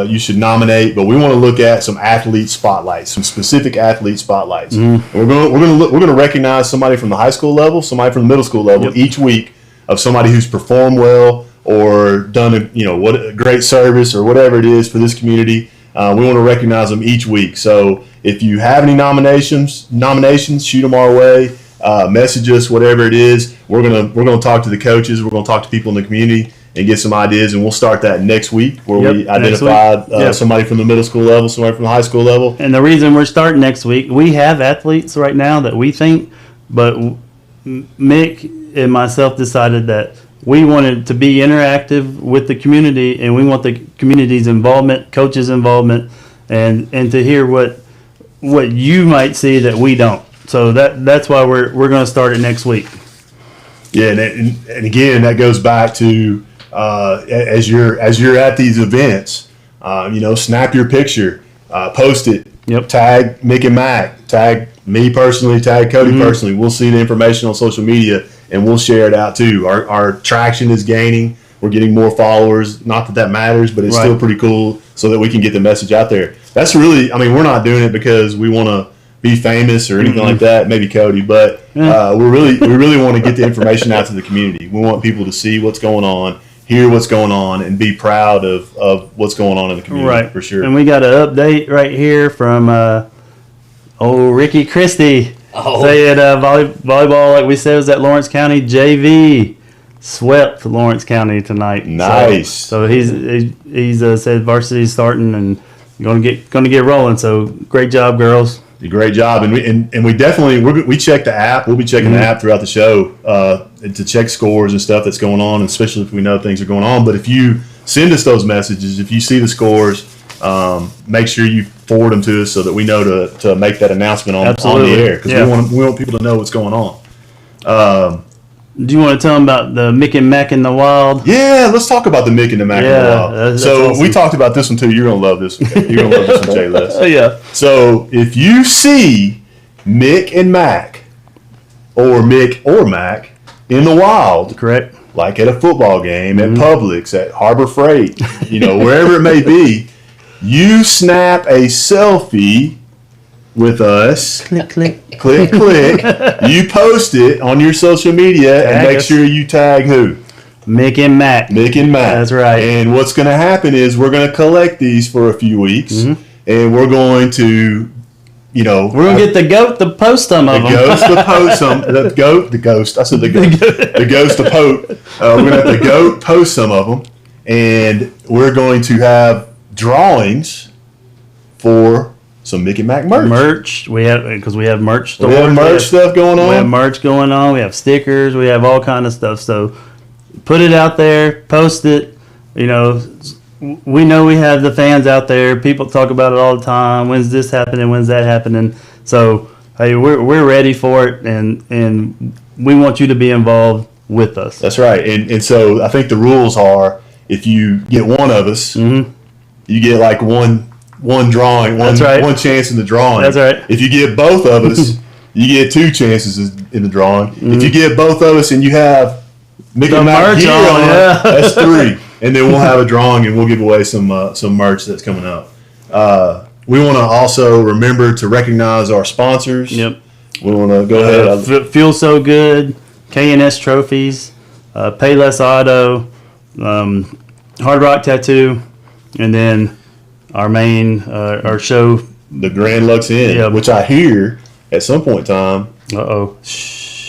Speaker 2: you should nominate, but we want to look at some athlete spotlights, some specific athlete spotlights. Mm-hmm. And we're going to recognize somebody from the high school level, somebody from the middle school level each week of somebody who's performed well or done a great service or whatever it is for this community. We want to recognize them each week. So if you have any nominations, shoot them our way. Message us, whatever it is. We're gonna talk to the coaches. We're gonna talk to people in the community and get some ideas. And we'll start that next week where we identify somebody from the middle school level, somebody from the high school level.
Speaker 3: And the reason we're starting next week, we have athletes right now that we think, but Mick and myself decided that we wanted to be interactive with the community, and we want the community's involvement, coaches' involvement, and to hear what you might see that we don't. So that's why we're going to start it next week.
Speaker 2: Yeah, and again, that goes back to as you're at these events, snap your picture, post it, tag Mick and Mac, tag me personally, tag Cody personally. We'll see the information on social media and we'll share it out too. Our traction is gaining. We're getting more followers. Not that matters, but it's still pretty cool so that we can get the message out there. That's really, we're not doing it because we want to be famous or anything like that. Maybe Cody, but we really want to get the information out to the community. We want people to see what's going on, hear what's going on, and be proud of what's going on in the community for sure.
Speaker 3: And we got an update right here from Ricky Christie. Saying volleyball, like we said, was at Lawrence County JV. Swept Lawrence County tonight.
Speaker 2: Nice.
Speaker 3: So he's said varsity's starting and going to get rolling. So great job, girls.
Speaker 2: Great job, and we definitely we check the app. We'll be checking the app throughout the show to check scores and stuff that's going on, especially if we know things are going on. But if you send us those messages, if you see the scores, make sure you forward them to us so that we know to make that announcement on the air because we want people to know what's going on.
Speaker 3: Do you want to tell them about the Mick and Mac in the Wild?
Speaker 2: Yeah, let's talk about the Mick and the Mac in the Wild.
Speaker 3: That's
Speaker 2: so
Speaker 3: awesome.
Speaker 2: we talked about this one too. You're gonna love this one. You're gonna love this one, Jay Les.
Speaker 3: Yeah.
Speaker 2: So if you see Mick and Mac, or Mick or Mac in the wild,
Speaker 3: correct,
Speaker 2: like at a football game, at Publix, at Harbor Freight, wherever it may be, you snap a selfie with us.
Speaker 3: Click, click.
Speaker 2: Click, click. You post it on your social media and make sure you tag who?
Speaker 3: Mick and Mac.
Speaker 2: Mick and Mac.
Speaker 3: That's right.
Speaker 2: And what's going to happen is we're going to collect these for a few weeks, and we're going to,
Speaker 3: we're going to get the goat to post some of them.
Speaker 2: The ghost to post some. The ghost. I said the ghost. The ghost to post. We're going to have the goat post some of them, and we're going to have drawings for some Mick and Mac merch.
Speaker 3: We have merch stores.
Speaker 2: We have merch stuff going on.
Speaker 3: We have merch going on. We have stickers. We have all kind of stuff. So put it out there. Post it. We know we have the fans out there. People talk about it all the time. When's this happening? When's that happening? So hey, we're ready for it, and we want you to be involved with us.
Speaker 2: That's right. And so I think the rules are, if you get one of us, you get like one drawing, one chance in the drawing.
Speaker 3: That's right.
Speaker 2: If you get both of us, you get 2 chances in the drawing. If you get both of us and you have Mick and Mac gear on, that's 3. And then we'll have a drawing and we'll give away some merch that's coming up. We want to also remember to recognize our sponsors.
Speaker 3: Yep.
Speaker 2: We want to go ahead.
Speaker 3: Feel So Good, K&S Trophies, Payless Auto, Hard Rock Tattoo, and then our main our show,
Speaker 2: the Grand Lux Inn, which I hear at some point in time.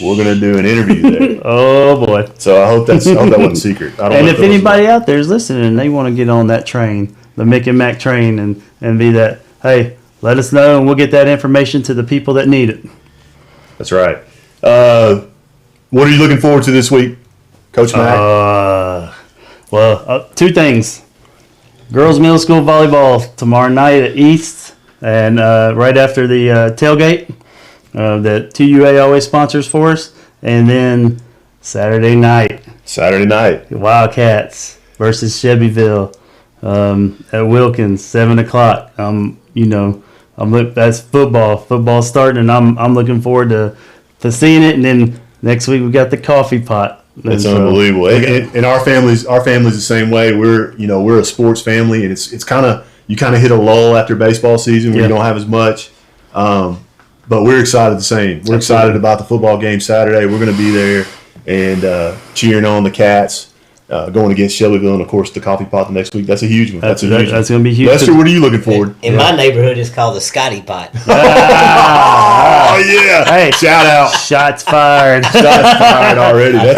Speaker 2: We're gonna do an interview there.
Speaker 3: Oh boy!
Speaker 2: So I hope that wasn't secret. I don't
Speaker 3: and
Speaker 2: know
Speaker 3: if anybody out there is listening and they want to get on that train, the Mick and Mac train, and be that, hey, let us know and we'll get that information to the people that need it.
Speaker 2: That's right. What are you looking forward to this week, Coach Mac?
Speaker 3: Well, 2 things. Girls Middle School Volleyball tomorrow night at East, and right after the tailgate that TUA always sponsors for us. And then Saturday night, Wildcats versus Shelbyville at Wilkins, 7 o'clock. That's football. Football's starting, and I'm looking forward to seeing it. And then next week we got the coffee pot.
Speaker 2: That's unbelievable. And our family's the same way. We're a sports family, and it's kind of hit a lull after baseball season where you don't have as much. But we're excited the same. We're excited about the football game Saturday. We're going to be there and cheering on the Cats, going against Shelbyville, and of course the coffee pot the next week. That's a huge one. That's going
Speaker 3: to be huge.
Speaker 2: Lester, what are you looking forward?
Speaker 4: In my neighborhood, it's called the Scotty Pot.
Speaker 2: Oh yeah!
Speaker 3: Hey,
Speaker 2: shout out!
Speaker 3: Shots fired!
Speaker 2: Shots fired already.
Speaker 4: I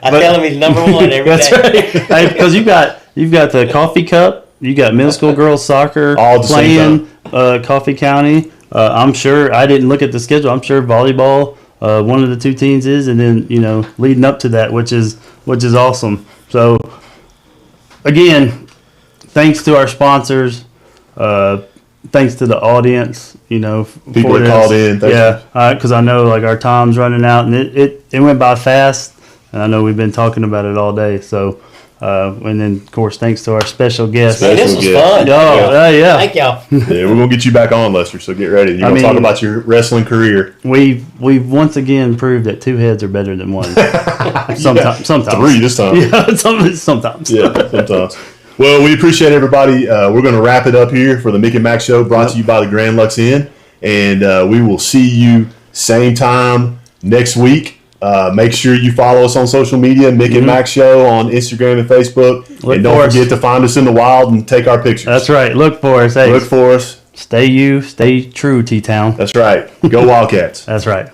Speaker 4: tell him he's number 1 every
Speaker 3: that's
Speaker 4: day.
Speaker 3: Right. Hey, because you've got the coffee cup. You got middle school girls soccer
Speaker 2: all
Speaker 3: playing Coffee County. I'm sure, I didn't look at the schedule. I'm sure volleyball, one of the 2 teams is, and then leading up to that, which is awesome. So again, thanks to our sponsors, thanks to the audience.
Speaker 2: People that called in.
Speaker 3: Because I know our time's running out, and it went by fast, and I know we've been talking about it all day. So. And then, of course, thanks to our special guest.
Speaker 4: This was fun.
Speaker 3: Yeah.
Speaker 4: Thank y'all.
Speaker 2: Yeah, we're going to get you back on, Lester, so get ready. You're going to talk about your wrestling career.
Speaker 3: We've once again proved that 2 heads are better than 1. Sometimes.
Speaker 2: 3 this time.
Speaker 3: Yeah, sometimes.
Speaker 2: Yeah, sometimes. Well, we appreciate everybody. We're going to wrap it up here for the Mick and Mac Show, brought to you by the Grand Lux Inn. And we will see you same time next week. Make sure you follow us on social media, Mick and Mac Show on Instagram and Facebook. And don't forget to find us in the wild and take our pictures.
Speaker 3: That's right. Look for us. Hey,
Speaker 2: look for us.
Speaker 3: Stay true, T-Town.
Speaker 2: That's right. Go Wildcats.
Speaker 3: That's right.